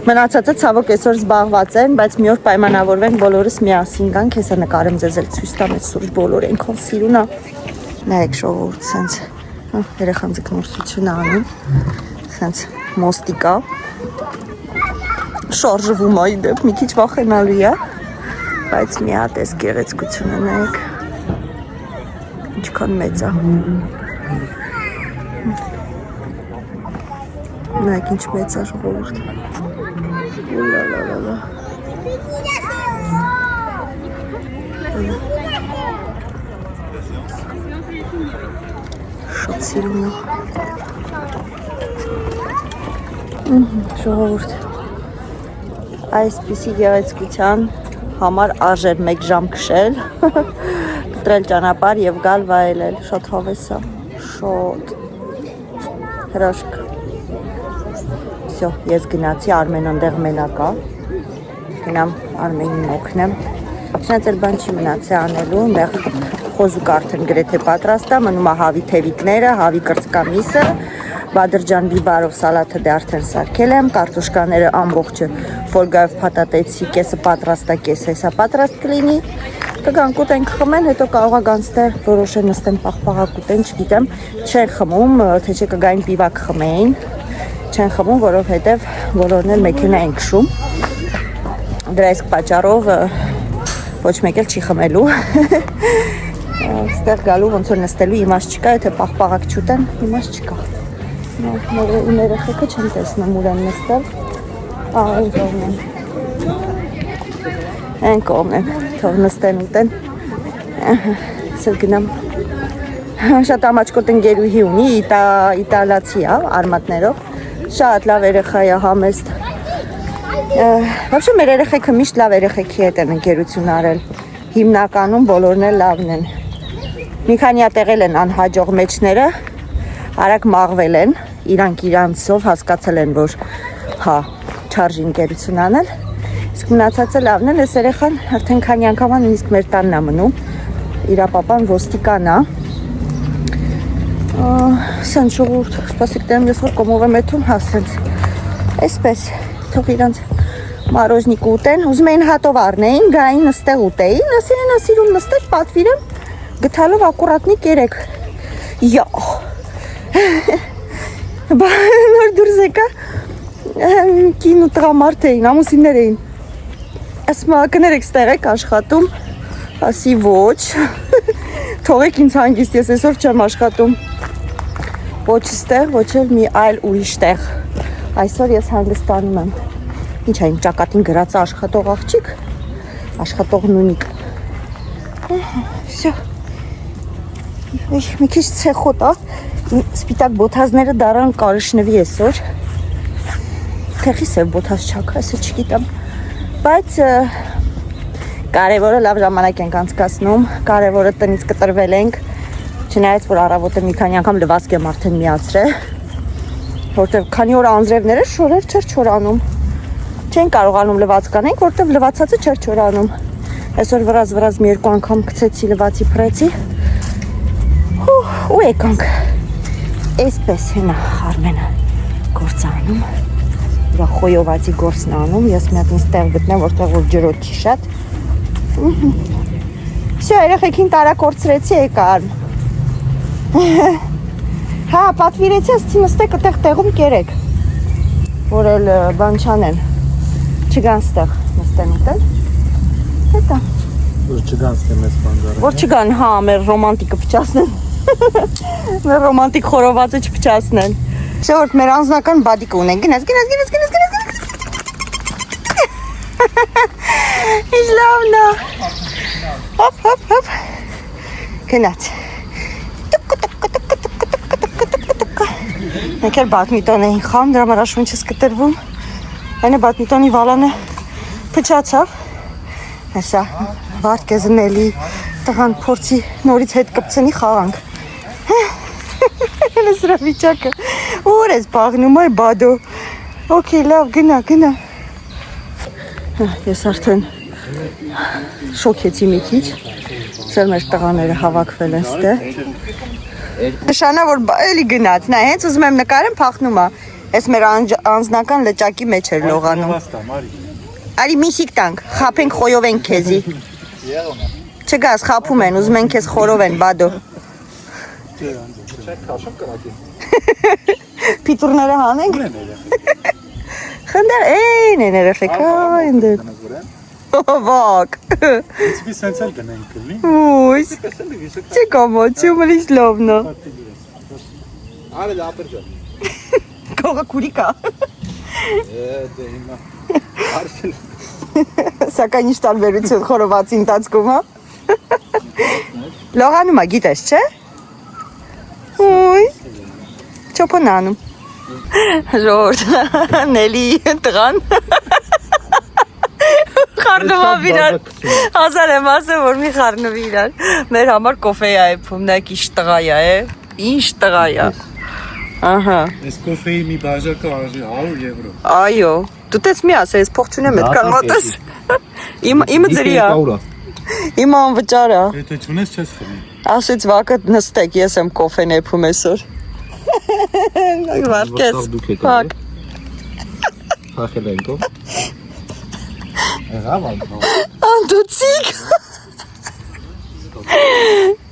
մնացածը ցավոք այսօր զբաղված են, բայց մի օր պայմանավորվենք բոլորս միասին գանք, հեսա նկարեմ ձեզ էլ ցույց տամ, այս սուրճ բոլոր այնքան սիրուն ա, նայեք ժողովուրդ, սենց երեխան ձկնորսություն անում, սենց մոստիկա, շարժվում ա իդեպ, մի քիչ վախենալու է, բայց մի հատ էս գեղեցկությունը նայեք, ինչքան մեծ ա, նայեք ինչ մեծ ա ժողովուրդ, լալալալա, շատ սիրուն ա, ժողովուրդ, այսպիսի գեղեցկության համար արժեր 1 ժամ քշել, կտրել ճանապարհ եւ գալ վայելել, շատ հավես ա, շատ հրաշք։ Всё, ես գնացի, Արմեն այնտեղ մենակ ա, գնամ Արմենին օգնեմ, շնաց էլ բան չի մնացի անելու, այնտեղ խոզուկ արդեն գրեթե պատրաստ ա, մնում ա հավի թևիկները, հավի կրծքամիսը, Բադրջան բիբարով սալաթը դե արդեն սարքել եմ, կարտոշկաները ամբողջը ֆոլգայով փաթաթեցի, կեսը պատրաստ է, կեսը հեսա պատրաստ կլինի, կգանք ուտենք խմեն, հետո կարող ա գանցտեղ որոշեն նստեն պաղպաղակ ուտեն, չգիտեմ, չեն խմում, թե չէ կգային պիվակ խմեին, չեն խմում, որովհետև բոլորն էլ մեքենա են քշում, դրա իսկ պատճառով ոչ մեկ էլ չի խմելու, ստեղ գալու ոնց որ նստելու իմաստ չկա, եթե պաղպաղակ չուտեն, իմաստ չկա։ Իմ երեխեքը չեմ տեսնում ուր են նստել։ Այն կողմն են։ Այն կողմն են, թող նստեն ուտեն։ Սել գնամ։ Շատ ամաչկոտ ընկերուհի ունի, իտալացի է, արմատներով։ Շատ լավ երեխա է, համեստ։ Вообще մեր երեխեքը միշտ լավ երեխեքի հետ են ընկերություն արել։ Հիմնականում բոլորն էլ լավն են։ Մի քանի ատեղել են անհաջող մեջները, արագ մաղվել են, իրանք իրանցով հասկացել են, որ հա, չարժի ընկերություն անել։ Իսկ մնացածը լավն են, այս երեխան արդեն քանի անգամ նույնիսկ մեր տանն է մնում։ Իր պապան ոստիկան է։ Սան ժողովուրդ, սպասիկ դեմ ես որ կոմով եմ եթում, հասենց։ Այսպես, թող իրանց մարոժնիկ ուտեն, ուզում էին հատով առնեին, գային նստեղ ուտեին, ասիրեն նստեք, պատվիրեմ, գթալով ակուրատնի կերեք։ Յա, նոր դուրս եկա, կին ու տղամարդ էին, ամուսիններ էին։ Ասում կներեք ստեղ եք աշխատում, ասի ոչ, թողեք ինձ հանգիստ, ես այսօր չեմ աշխատում։ Ոչ ստեղ, ոչ էլ մի այլ ուրիշ տեղ։ Այսօր ես հանգստանում եմ։ Ինչ է իմ ճակատին գրած աշխատող աղջիկ, աշխատող նունիկ։ Всё։ Մի քիչ ցեխոտ է, սպիտակ բոթազները դարան կարշնվի այսօր։ Թեխի սև բոթազ չակա, այսօր չգիտեմ։ Բայց կարևորը լավ ժամանակ ենք անցկացնում, կարևորը տնից կտրվել ենք, չնայած որ առավոտը մի քանի անգամ լվացք եմ արդեն միացրել, որտեղ քանի օր անձրևներ էր, շորեր չէր չորանում։ Չեն կարողանում լվացք անենք, որտեղ լվացածը չէր չորանում։ Այսօր վրազ մի երկու անգամ գցեցի լվացի փրեցի։ Ու եկանք։ Այսպես հենա Արմենը գործանում։ Իրա խոյովացի գործն անում, ես մի հատ ինձ տեղ գտնեմ, որտեղ որ ջրոտ չի շատ։ Всё, երեխեքին տարակորցրեցի եկան։ Հա, պատվիրեցի, ասեցի նստեք այդտեղ տեղում կերեք։ Որ էլ բան չանեն։ Չգան ստեղ նստեն ուտել։ Հետո։ Որ չգան ստե մեծ բան գարան։ Որ չգան, հա, մեր ռոմանտիկը փչացնեն։ Մեր ռոմանտիկ խորովածը չփչացնեն։ Շորտ մեր անձնական բադիկը ունեն։ Գնաց։ Ինչ լավն է։ Հոп։ Գնաց։ Մենք էլ բադմինտոն էին խաղում, դրա համար աշխույն չես կտրվում։ Այնը բադմինտոնի վալանը փչացավ։ Հեսա, վարդ կեզնելի, տղան փորձի նորից հետ կպցնի խաղանք։ Սրա վիճակը, ուր ես բաղնում, այ բադո։ Okay, լավ, գնա։ Ես արդեն շոքեցի մի քիչ, սել մեր տղաները հավաքվել են ստեղ։ Նշանա, որ էլի գնաց, նա հենց ուզում եմ նկարեմ, փախնում է։ Ես մեր անձնական լճակի մեջ էր լողանում։ Արի միսիկ տանք, խապենք խոյովենք քեզի։ Չգաս, խապում են, ուզում են քեզ խորովեն, բադո։ Պիտուրները հանենք։ Խնդեր, էն են երեխեք, այն դեր։ Վակ։ Ինչի սենց էլ դնենք կլինի։ Ույս։ Չի կամոչում, լիշ լովնո։ Արը լապերջա։ Կողը կուրիկա։ Դե հիմա։ Արսել։ Սակայն ինչ տարբերություն խորովածի ընթացքում, հա։ Լողանում է, գիտես, չէ։ Ուй, չոպոն անում։ Ժորդ, Նելի տղան։ Խառնվավ իրար։ Հազար եմ ասեմ, որ մի խառնվի իրար։ Մեր համար կոֆե է այփում, նայք ինչ տղա է, ինչ տղա է։ Ահա։ Այս կոֆեի մի բաժակը արժի 100 եվրո։ Այո, դու տես մի ասես, փող չունեմ այդքան մոտս։ Իմը ձրի է։ Իմ անվճար է։ Եթե չունես չես խմի։ Ասեց վակը նստեք, ես եմ կոֆեն եփում այսօր։ Վարկես։ Վակ։ Խախել ենք ո՞։ Եղավ անդո։ Անդուցիկ։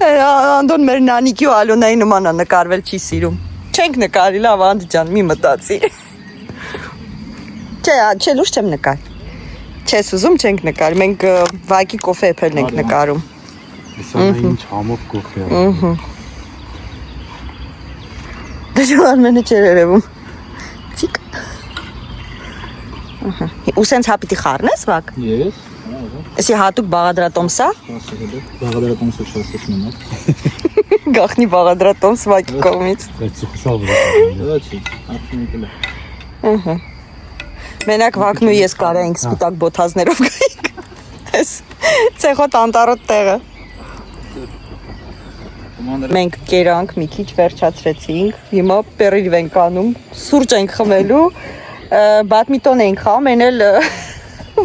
Անդոն մեր նանիկի ու Ալոնայի նման է նկարվել, չի սիրում։ Չենք նկարի, լավ Անդի ջան, մի մտածի։ Չէ, լույս չեմ նկար։ Չես ուզում չենք նկար, մենք վակի կոֆե եփել ենք նկարում։ Սա ինչ համով կոֆե է։ Դժվար Արմենը չէր երևում։ Ցիկ։ Ահա։ Ու սենց հապիտի խառնես, վակ։ Yes. Էսի հատուկ բաղադրատոմսա։ Բաղադրատոմսը շասես մնա։ Գախնի բաղադրատոմս վակի կողմից։ Դրացի, արդյունքել է։ Ահա։ Մենակ վակն ու ես կարայինք սպիտակ բոթազներով գայինք։ Էս ցեխոտ անտարոտ տեղը։ Մենք կերանք մի քիչ վերջացրեցինք։ Հիմա պերիվ ենք անում, սուրճ ենք խմելու, բադմինտոն ենք խաղում, են էլ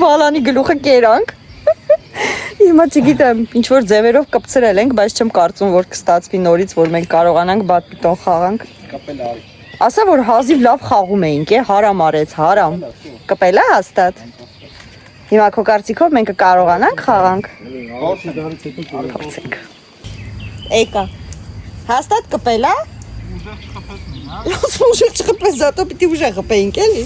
վալանի գլուխը կերանք։ Հիմա չգիտեմ, ինչ որ ձևերով կպցրել ենք, բայց չեմ կարծում, որ կստացվի նորից, որ մենք կարողանանք բադմինտոն խաղանք։ Ասա, որ հազիվ լավ խաղում էինք, հարամ արեց, հարամ։ Կպել է հաստատ։ Հիմա քո կարծիքով մենք կարողանանք խաղանք։ Էկա։ Հաստատ կպել է։ Ուժեղ չխփես, զատո պիտի ուժեղ խփեինք, էլի։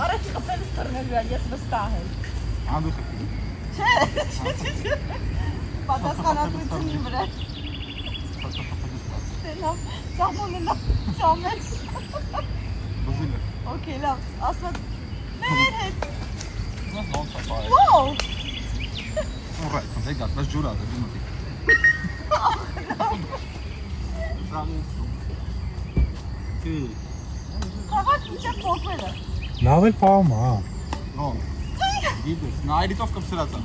Առաջի խփելը ստրնելու է, ես վստահ եմ։ Անդու խփի։ Չէ։ Պատասխանատվությունի վրա։ Լավ, ծամոնը լավ, ծամեն։ Բուզիլը։ Okay, լավ, ասված մեր հետ։ Ո՞ն սապայ։ Wow։ Ուղղակի, դե գա, բայց ջուրա դե դիմի։ Კი. Խաղաք ինչա փոխվել է։ Լավ էլ փամ, հա։ Ո՞ն։ Գիտես, նայրիտով կպսրած է։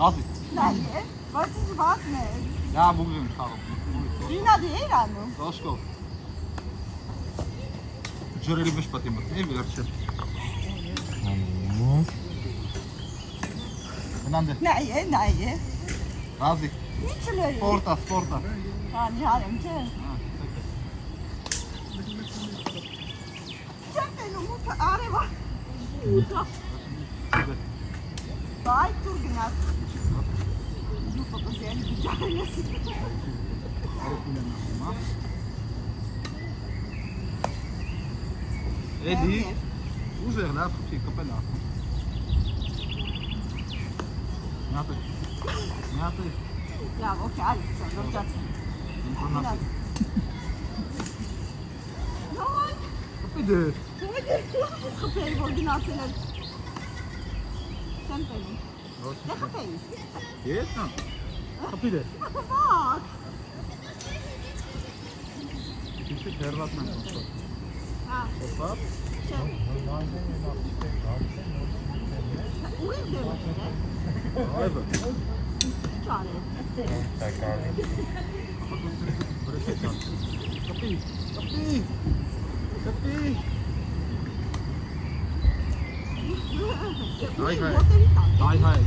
Նասի։ Նայ է, բայց ինչ վատն է։ Դա բուգում խաղում։ Ինադի էր անում։ Դաշկով։ Ջրերի մեջ պատի մտնի, վերջը։ Նանդե։ Նայ է։ Ռազի։ Ինչ լեի։ Սպորտա։ Անի հարեմ, չէ։ Չեմ տենում ուտը արևա։ Բայ տուր գնաց։ Դու ֆոտոսիանի բիջարեն ես։ Էդի, ուժեղ լավ խփի կպելա։ Նատը։ Լավ, օքեյ, այլ ծանոթ։ Ինֆորմացիա։ Նոյ։ Կպի դե։ Խփեի, որ գնացել էր։ Չեմ տենում։ Դե խփեի։ Ես նա։ Կպի դե։ Վակ։ Ինչ է դերվատնա։ Հա։ Օպա։ Չեմ։ Ուր դե։ Այո։ Չարե։ Կպի։ Հայ։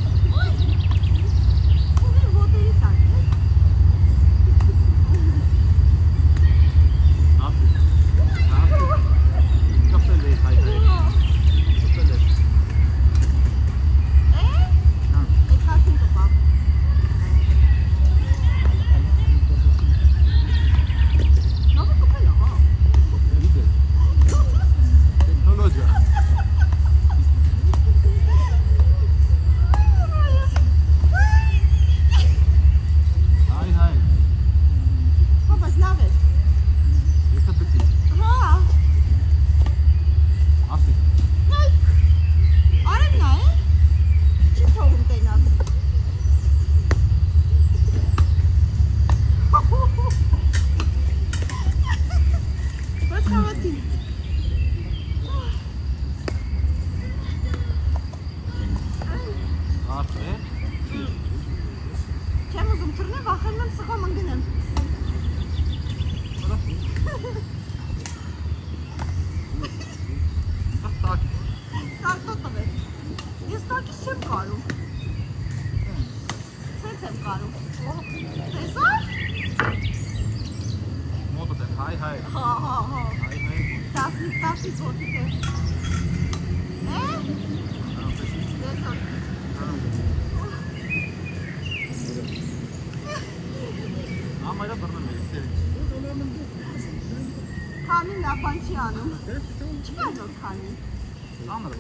Չեմ ուզում թռնեմ, վախենում եմ սխամ ընգնեմ։ Սարտո տվեք։ Ես տակից չեմ կարում։ Սենց եմ կարում։ Տեսա՞։ Մոտը դե, հայ։ Հա։ Տասնիկ ոտիկ է։ Տեսա։ Ամայրը բռնում է, սերի։ Հա, քանի նա բան չի անում։ Չկա նոր քանի։ Ամրը։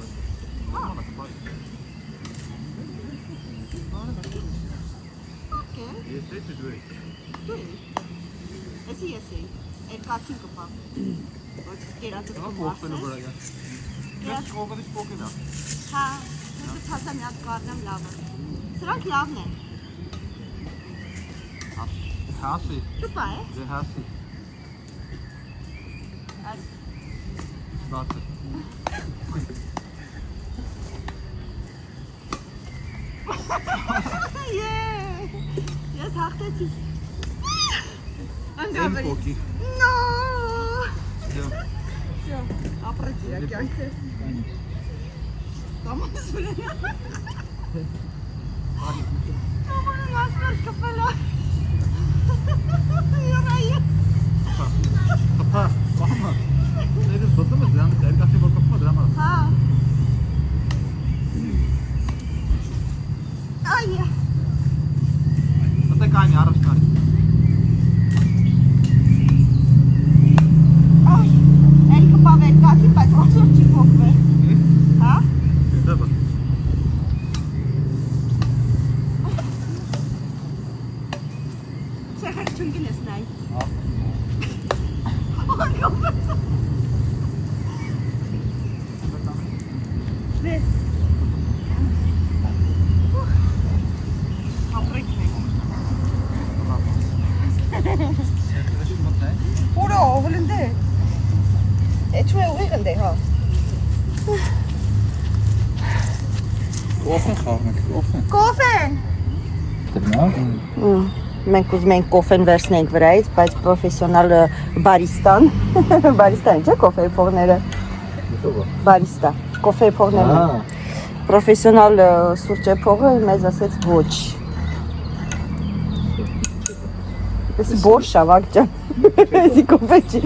Okay։ Ես դե դու։ Դու։ Ես երկաթին կպա։ Ոչ կերածը Կողքն ու վրա։ Ես կողքից փոքր է։ Հա, ես ցածա մի հատ կառնեմ լավը։ Սրանք լավն են։ Հասի։ Տուպա է։ Դե հասի։ Բացը։ Ես հաղթեցի։ Անգավերի։ No։ Всё, ապրեցի կյանքը։ Տամոս վրա։ Տամոս մասներ կպելա։ Յորայե։ Պապա, մամա։ Դե սոտում ես դրանից երկացի որ կփոխ դրա համար։ Հա։ Այո։ Դե կանի առաջնարի։ Էլ կպավել կակի, բայց ոսոր չի փոխվել։ Հա։ Դա բա։ Ցեխեք չունգին ես նայ։ Հա։ Դե։ Ապրեք մենք։ Ուրա օվլնդե։ Էչու է ուղիղնդե, հա։ Կոֆեն խաղնենք, կոֆեն։ Կոֆեն։ Դրնա։ Մենք ուզում ենք կոֆեն վերցնենք վրայից, բայց պրոֆեսիոնալ բարիստան, բարիստան չէ կոֆեի փողները, բարիստա, կոֆեի փողները, պրոֆեսիոնալ սուրճե փողը մեզ ասեց ոչ, եսի բորշ ավակ ջան, եսի կոֆե չի,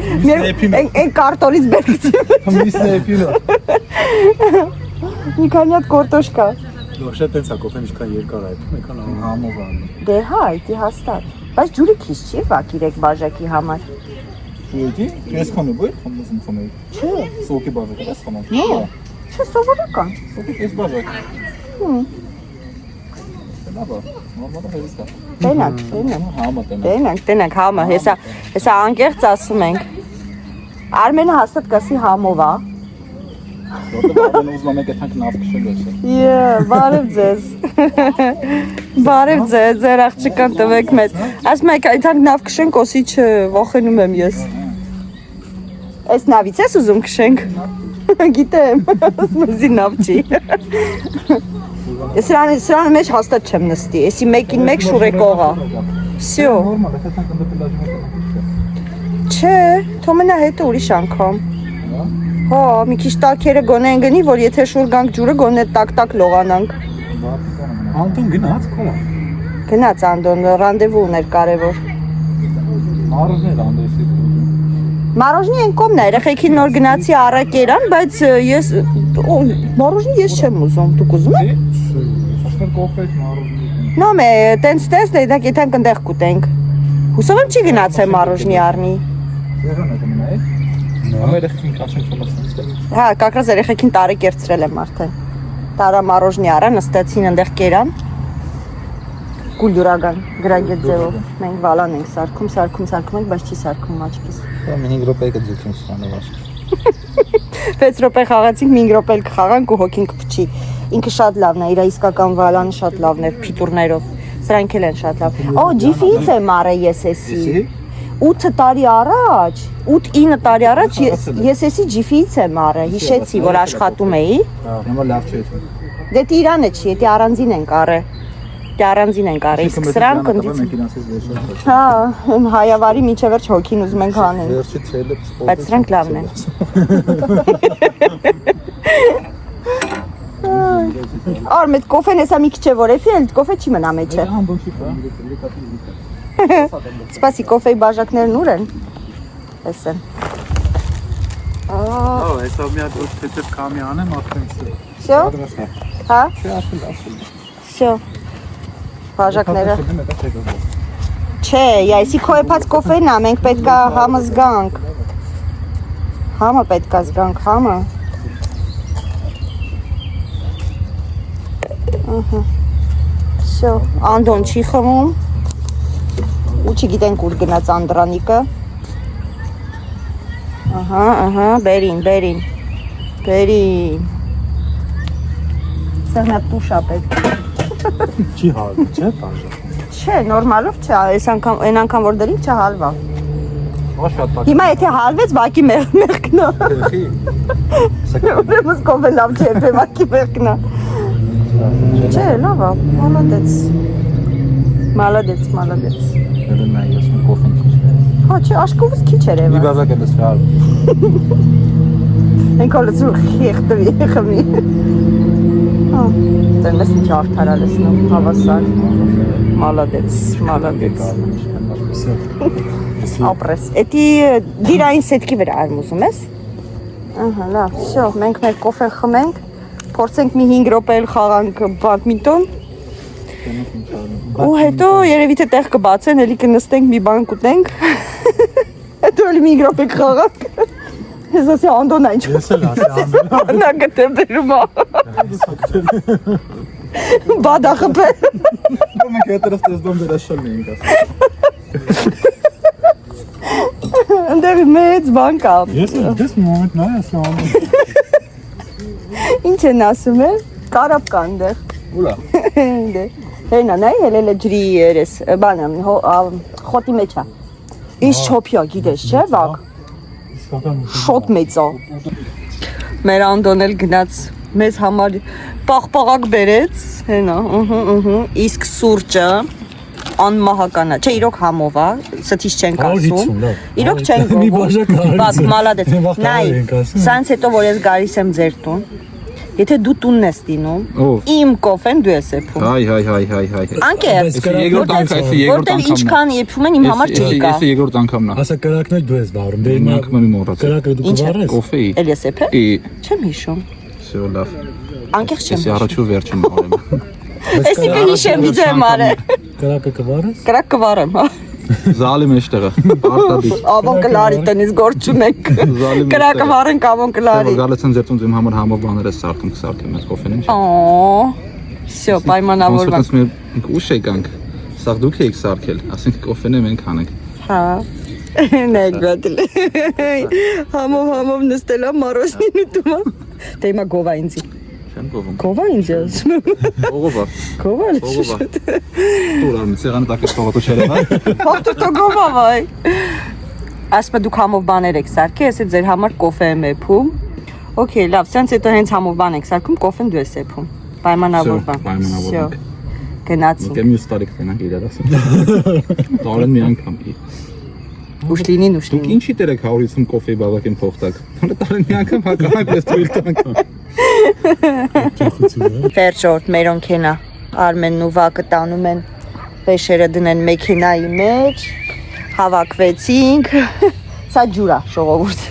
են կարտորից բերգցի, Միսն էպինը։ մի քանի հատ կորտոշկա, Շատ տենց է կոֆեն ինչքան երկար է, մեկան համով է։ դե հա, այդի հաստատ, բայց ջուրի քիչ չի վակ իրեք բաժակի համար, Ույդի, ես խոնը բույր, խոմնզում խոմեի։ չէ, Սոկի բաժակ, ես խոնը։ չէ սովորական, Սոկի ես բաժակ։ Լավա, նորմալը հերիստա։ տենակ, Համը տենակ։ Տենակ, համը, հեսա անկեղծ ասում ենք, Արմենը հաստատ կասի համով է, Որտե բավան ուզում եք այդքան նավ քշել է։ բարև ձեզ, ձեր աղջիկան տվեք մեզ, ասում եք այդքան նավ քշենք, օսի չվախենում եմ ես, այս նավից ես ուզում քշենք, գիտեմ, ասմեզի նավ չի, սրանը մեջ հաստատ չեմ նստի, եսի մեկին մեկ շուրեկողա, վսյո, Նորմալ է, այդքան կնդը պլաժի մոտ։ չէ, թոմենա հետը ուրիշ անգամ, հա, մի քիչ տակերը գոնե են գնի, որ եթե շուր գանք ջուրը գոնե տակ լողանանք, Անտոն գնաց կոմա։ գնաց Անդոն, ռանդևու ուներ կարևոր, Մարոժներ Անդրեսի։ Մարոժնի են կոմն է, երեխեքին նոր գնացի առակ երան, բայց ես, մարոժնի ես չեմ ուզում, դուք ուզում եք? Ասկար կոֆեջ մարոժնի։ Նոմ է, տենց դեք եթենք ընդեղ կուտենք, հուսով եմ չի գնացել մարոժնի առնի, Եղան եք մնա է։ Ամերեքին կաշեն չոմասնից։ հա, կակրած երեխեքին տարի կերցրել եմ արդեն, տարա մարոժնի առա, նստեցին ընդեղ կերան, կուլյուրագան, գրագետ ձևով, մենք վալան ենք սարքում ենք, բայց չի սարքում աչքիս։ 5 րոպե կձգեմ սրանով աշխ։ 6 րոպե խաղացինք, 5 րոպե կխաղանք ու հոգին կփչի։ Ինքը շատ լավն է, իր իսկական վալանը շատ լավն է, փիտուրներով։ Սրանք էլ են շատ լավ։ Օ, ջիֆից եմ արել ես էսի։ 8 տարի առաջ, 8-9 տարի առաջ ես էսի ջիֆից եմ արել, հիշեցի, որ աշխատում էի։ Հիմա լավ չէ։ Դե Իրանը չի, դե առանձին ենք արել։ Իսկ սրանք ընդից։ Հա, հայավարի միջև վերջ հոգին ուզում ենք հանենք։ Վերջի ցելը Բայց սրանք լավն են։ Արմետ կոֆեն էսա մի քիչ է որ էփի, էլ կոֆե չի մնա մեջը։ Սպասի կոֆեի բաժակներն ուր են։ Էս են։ Հեսա մի հատ ոչ թեթև կամի անեմ, արդեն Всё։ Հա։ Չէ, ասել։ Всё։ Բաժակները։ Չէ, այսի քո էփած կոֆեն է, մենք պետքա համը զգանք։ Համը պետք է զգանք, համը։ Всё, Անդոն չի խմում։ Ու չգիտենք ուր գնաց Անդրանիկը։ Ահա, բերին։ Սա տուշա պետք։ Չի հարվում, չէ՞, բաժա։ Չէ, նորմալով չէ, այն անգամ որ դրին չհալվա։ Ո՞չ շատ բաժա։ Հիմա եթե հալվեց, բակի մեղքնա։ Էխի։ Ուրեմն կովը լավ չէ, թե բակի մեղքնա։ Չէ, լավ է, մալադեց։ Դեռ նայ, ես մի կոֆեն քիչ։ Հա, չէ, աշկովս քիչ էր Մի ևս։ բաժակ եմ սրալ։ Ընկալը ծուխ խիղտվի, խմի։ Հա, դենես ինչ արդարալ ես նո, հավասար։ Մալադեց։ Ապրես, էտի դիրային սետքի վրա արմ ուզում ես։ Ահա, լավ, շո, մենք մեր կոֆեն խմենք, փորձենք մի 5 րոպե էլ խաղանք բադմինտոն։ Ու հետո երևի թե տեղ կբացեն, էլի կնստենք մի բան կուտենք։ Հետո էլի մի 5 րոպե կխաղանք։ Ես ասի Անդոնա ինչ։ Ես էլ ասի Անդոնա։ Նա գտե բերում է։ Բադա խփել։ Մենք հետրս տեսնում դրաշալ էինք ասում։ Ընդեղ մեծ բան կա։ Ես դες մոմենտ նայ ասի Անդոնա։ Ինչ են ասում է։ Կարապ կա ընդեղ։ Ուրա։ Դե։ Հենա նայ հելելը ջրի երես, բանը խոտի մեջ է։ Ինչ չոփյա գիտես, չէ՞, վակ։ Շոտ մեծ է։ Մեր Անդոն էլ գնաց մեզ համար պաղպաղակ բերեց, հենա, իսկ սուրճը անմահական է, չէ, իրոք համով է, ստից չենք ասում, իրոք չենք գովում, բակ մալադեց, նայ, սանց հետո որ ես գարիս եմ ձեր տուն, եթե դու տունն ես տինում, իմ կոֆեն դու ես եփում։ Հայ։ Անկեր, Երկրորդ որտեղ ինչքան եփում են իմ համար չի կա։ Ես երկրորդ անգամն է։ Ասա կրակն էլ դու ես վարում։ Դե Իմ անգամ եմ մոռացել։ կրակը դու կվարես։ Կոֆեի։ Էլ ես եփել։ Չեմ հիշում։ Всё լավ։ Անկեղ չեմ Ես առաջ ու վերջին մարեմ։ Այսինքն հիշեմ վիդեո մարը։ Կրակը կվարես։ Կրակ կվարեմ, հա։ Զալի մեջտեղը։ Արտադի։ Ավոն կլարի տնից գործ չունեք։ Կրակը վարենք ավոն կլարի։ Գալիս են ձեր տուն իմ համար համով բաներ ես սարքում կսարքեմ ես կոֆեն ինչ։ Օ։ Всё, պայմանավորված։ Մենք ուշ եկանք։ Սա դուք եք սարքել, ասենք կոֆենը մենք հանենք։ Հա։ Նեգրատել։ Համով նստելա մարոսին ուտումա։ Դե հիմա գովա ինձի։ Չեմ գովում։ Գովա ինձ ես։ Ողովա։ Գովա։ Ողովա։ Տուր արմի ցեղանը տակես փողոտո չերել, հա։ Հոթո գովա վայ։ Ասма դուք համով բաներ եք սարքի, ես ձեր համար կոֆե եմ եփում։ Okay, լավ, սենց հետո հենց համով բան եք սարքում, կոֆեն դու ես եփում։ Պայմանավորված։ Պայմանավորված։ Գնացինք։ Դե մյուս տարի կտենանք իրար ասեմ։ Տարին մի անգամ։ Ուշ լինին։ Դուք ինչի դեր եք 150 կոֆեի բավական փոխտակ։ Տարին մի անգամ հականակ ես թույլ տանք։ Վերջորդ մերոնքենա Արմենն ու Վակը տանում են վեշերը դնեն մեքենայի մեջ, հավաքվեցինք, սա ջուրա ժողովուրդ,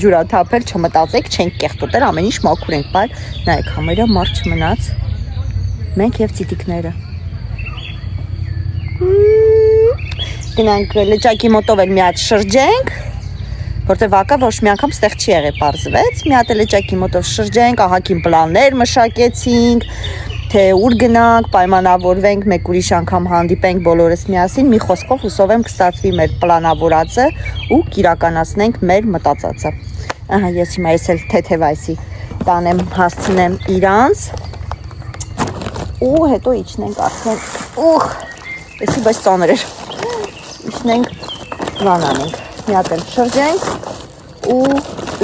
ջուրա թափել, չմտածեք, չենք կեղտոտել, ամեն ինչ մաքուր ենք պար, նայեք համարյա մարդ չմնաց, մենք և ծիտիկները։ Գնանք լճակի մոտով էլ մի հատ շրջենք, որտեղ Վակը ոչ մի անգամ ստեղ չի եղել պարզվեց, մի հատ լճակի մոտով շրջենք, ահագին պլաններ մշակեցինք, թե ուր գնանք, պայմանավորվենք, մեկ ուրիշ անգամ հանդիպենք բոլորս միասին, մի խոսքով հուսով եմ կստացվի մեր պլանավորածը ու կիրականացնենք մեր մտածածը։ Ահա ես հիմա ես էլ թեթև այսի տանեմ, հասցնեմ իրանց ու հետո իջնենք արդեն, էսի բայց ծանր էր, իջնենք բան անենք, մի հատ էլ շրջենք ու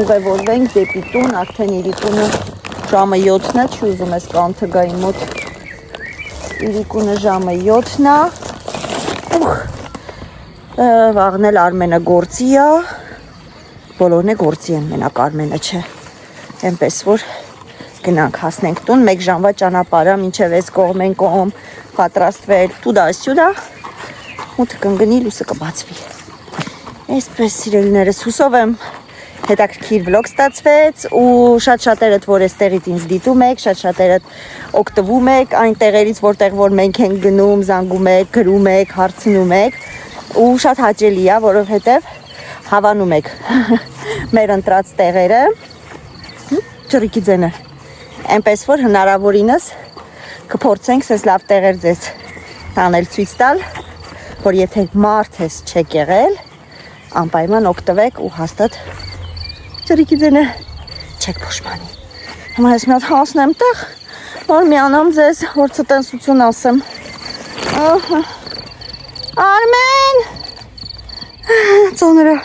ուղևորվենք դեպի տուն, արդեն իրիկունը ժամը 7-ն է, չի ուզում ես կանթգայի մոտ, իրիկունը ժամը 7-ն է, վաղն էլ Արմենը գործի է, բոլորն է գործի են, մենակ Արմենը չէ, այնպես որ գնանք հասնենք տուն, 1 ժամվա ճանապարհ է, մինչև այս կողմ են կողմ պատրաստվել, տուդա-սյուդա, մութը կընկնի, լույսը կբացվի։ Այսպես սիրելիներս, հուսով եմ հետաքրքիր վլոգ ստացվեց ու շատ-շատերդ, որ էստեղից ինձ դիտում եք, շատ-շատերդ օգտվում եք այն տեղերից, որտեղ որ մենք ենք գնում, զանգում եք, գրում եք, հարցնում եք ու շատ հաճելի է, որովհետև Հավանում եք մեր ընտրած տեղերը։ Ջրիկի ձենը։ Այնպես որ հնարավորինս կփորձենք սենց լավ տեղեր ձեզ տանել ցույց տալ, որ եթե մարդ ես չեք եղել, անպայման օգտվեք ու հաստատ ջրիկի ձենը չեք փոշմանի։ Հիմա ես մի հատ հասնեմ տեղ, որ միանամ ձեզ, որ ցտենսություն ասեմ։ Արմեն! Ծոները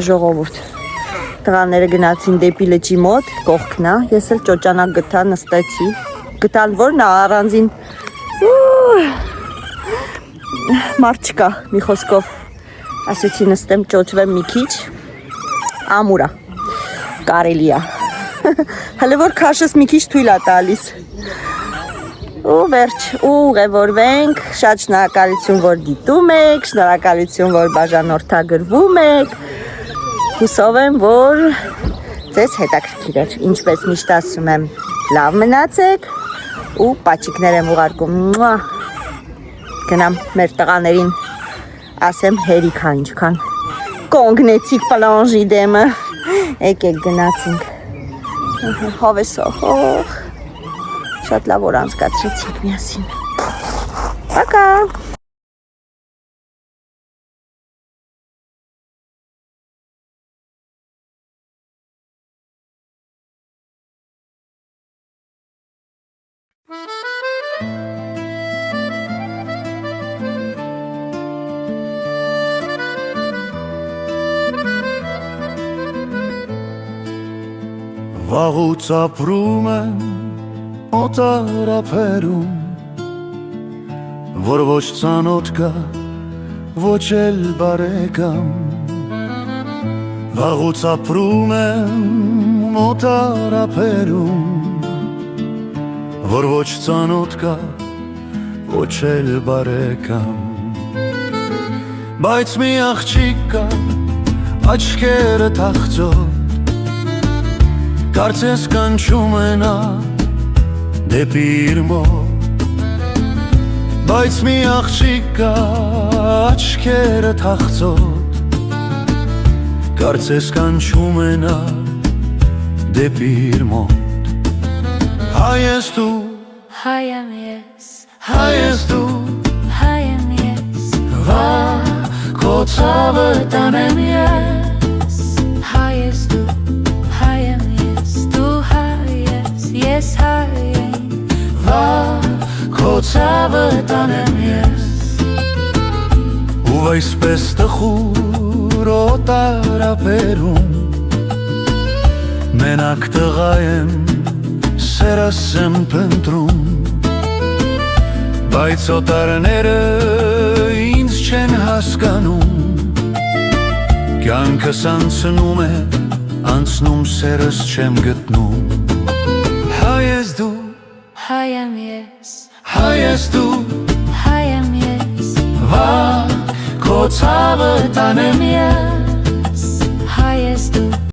ժողովուրդ տղաները գնացին դեպի լճի մոտ, կողքնա, ես էլ ճոճանակ գտա, նստեցի, գտան որն առանձին մարդ չկա, մի խոսքով, ասեցի նստեմ, ճոճվեմ մի քիչ, ամուրա, կարելի է, հələ որ քաշս մի քիչ թույլ է տալիս, ու վերջ, ուղևորվենք, շատ շնորհակալություն, որ դիտում եք, շնորհակալություն, որ բաժանորդագրվում եք, հուսով եմ, որ ձեզ հետաքրքիր էր, ինչպես միշտ ասում եմ, լավ մնացեք ու պաչիկներ եմ ուղարկում, գնամ մեր տղաներին, ասեմ հերիքա ինչքան կոնգնեցիք պլանժի դեմը, եկեք գնացինք, հավեսոխող, շատ լավ որ անցկացրեցինք միասին, պակա! Վաղուց ապրում եմ օտարափերում, որ ոչ ծանոթ կա, ոչ էլ բարեկամ։ Վաղուց ապրում եմ օտարափերում, որ ոչ ծանոթ կա, ոչ էլ բարեկամ։ Բայց մի աղջիկ կա, աչքերը թախծով, կարծես կանչում է նա դեպի իր մոտ, բայց մի աղջիկ կա աչքերը թախծոտ, կարծես կանչում է նա դեպի իր մոտ։ Հայ ես դու, Հայ եմ ես, հայ ես դու, հայ եմ ես, վա քո ցավը տանեմ ես, հայ ես դու, հայ եմ ես, դու հայ ես, ես հայ եմ, վա քո ցավը տանեմ ես։ Ու այսպես տխուր օտարափերում, մենակ տղա եմ, սերս եմ փնտրում, բայց օտարները ինձ չեն հասկանում, կյանքս անցնում է, անցնում սերս չեմ գտնում։ Հայ ես դու, հայ եմ ես, հայ ես դու, հայ եմ ես, վա քո ցավը տանեմ ես,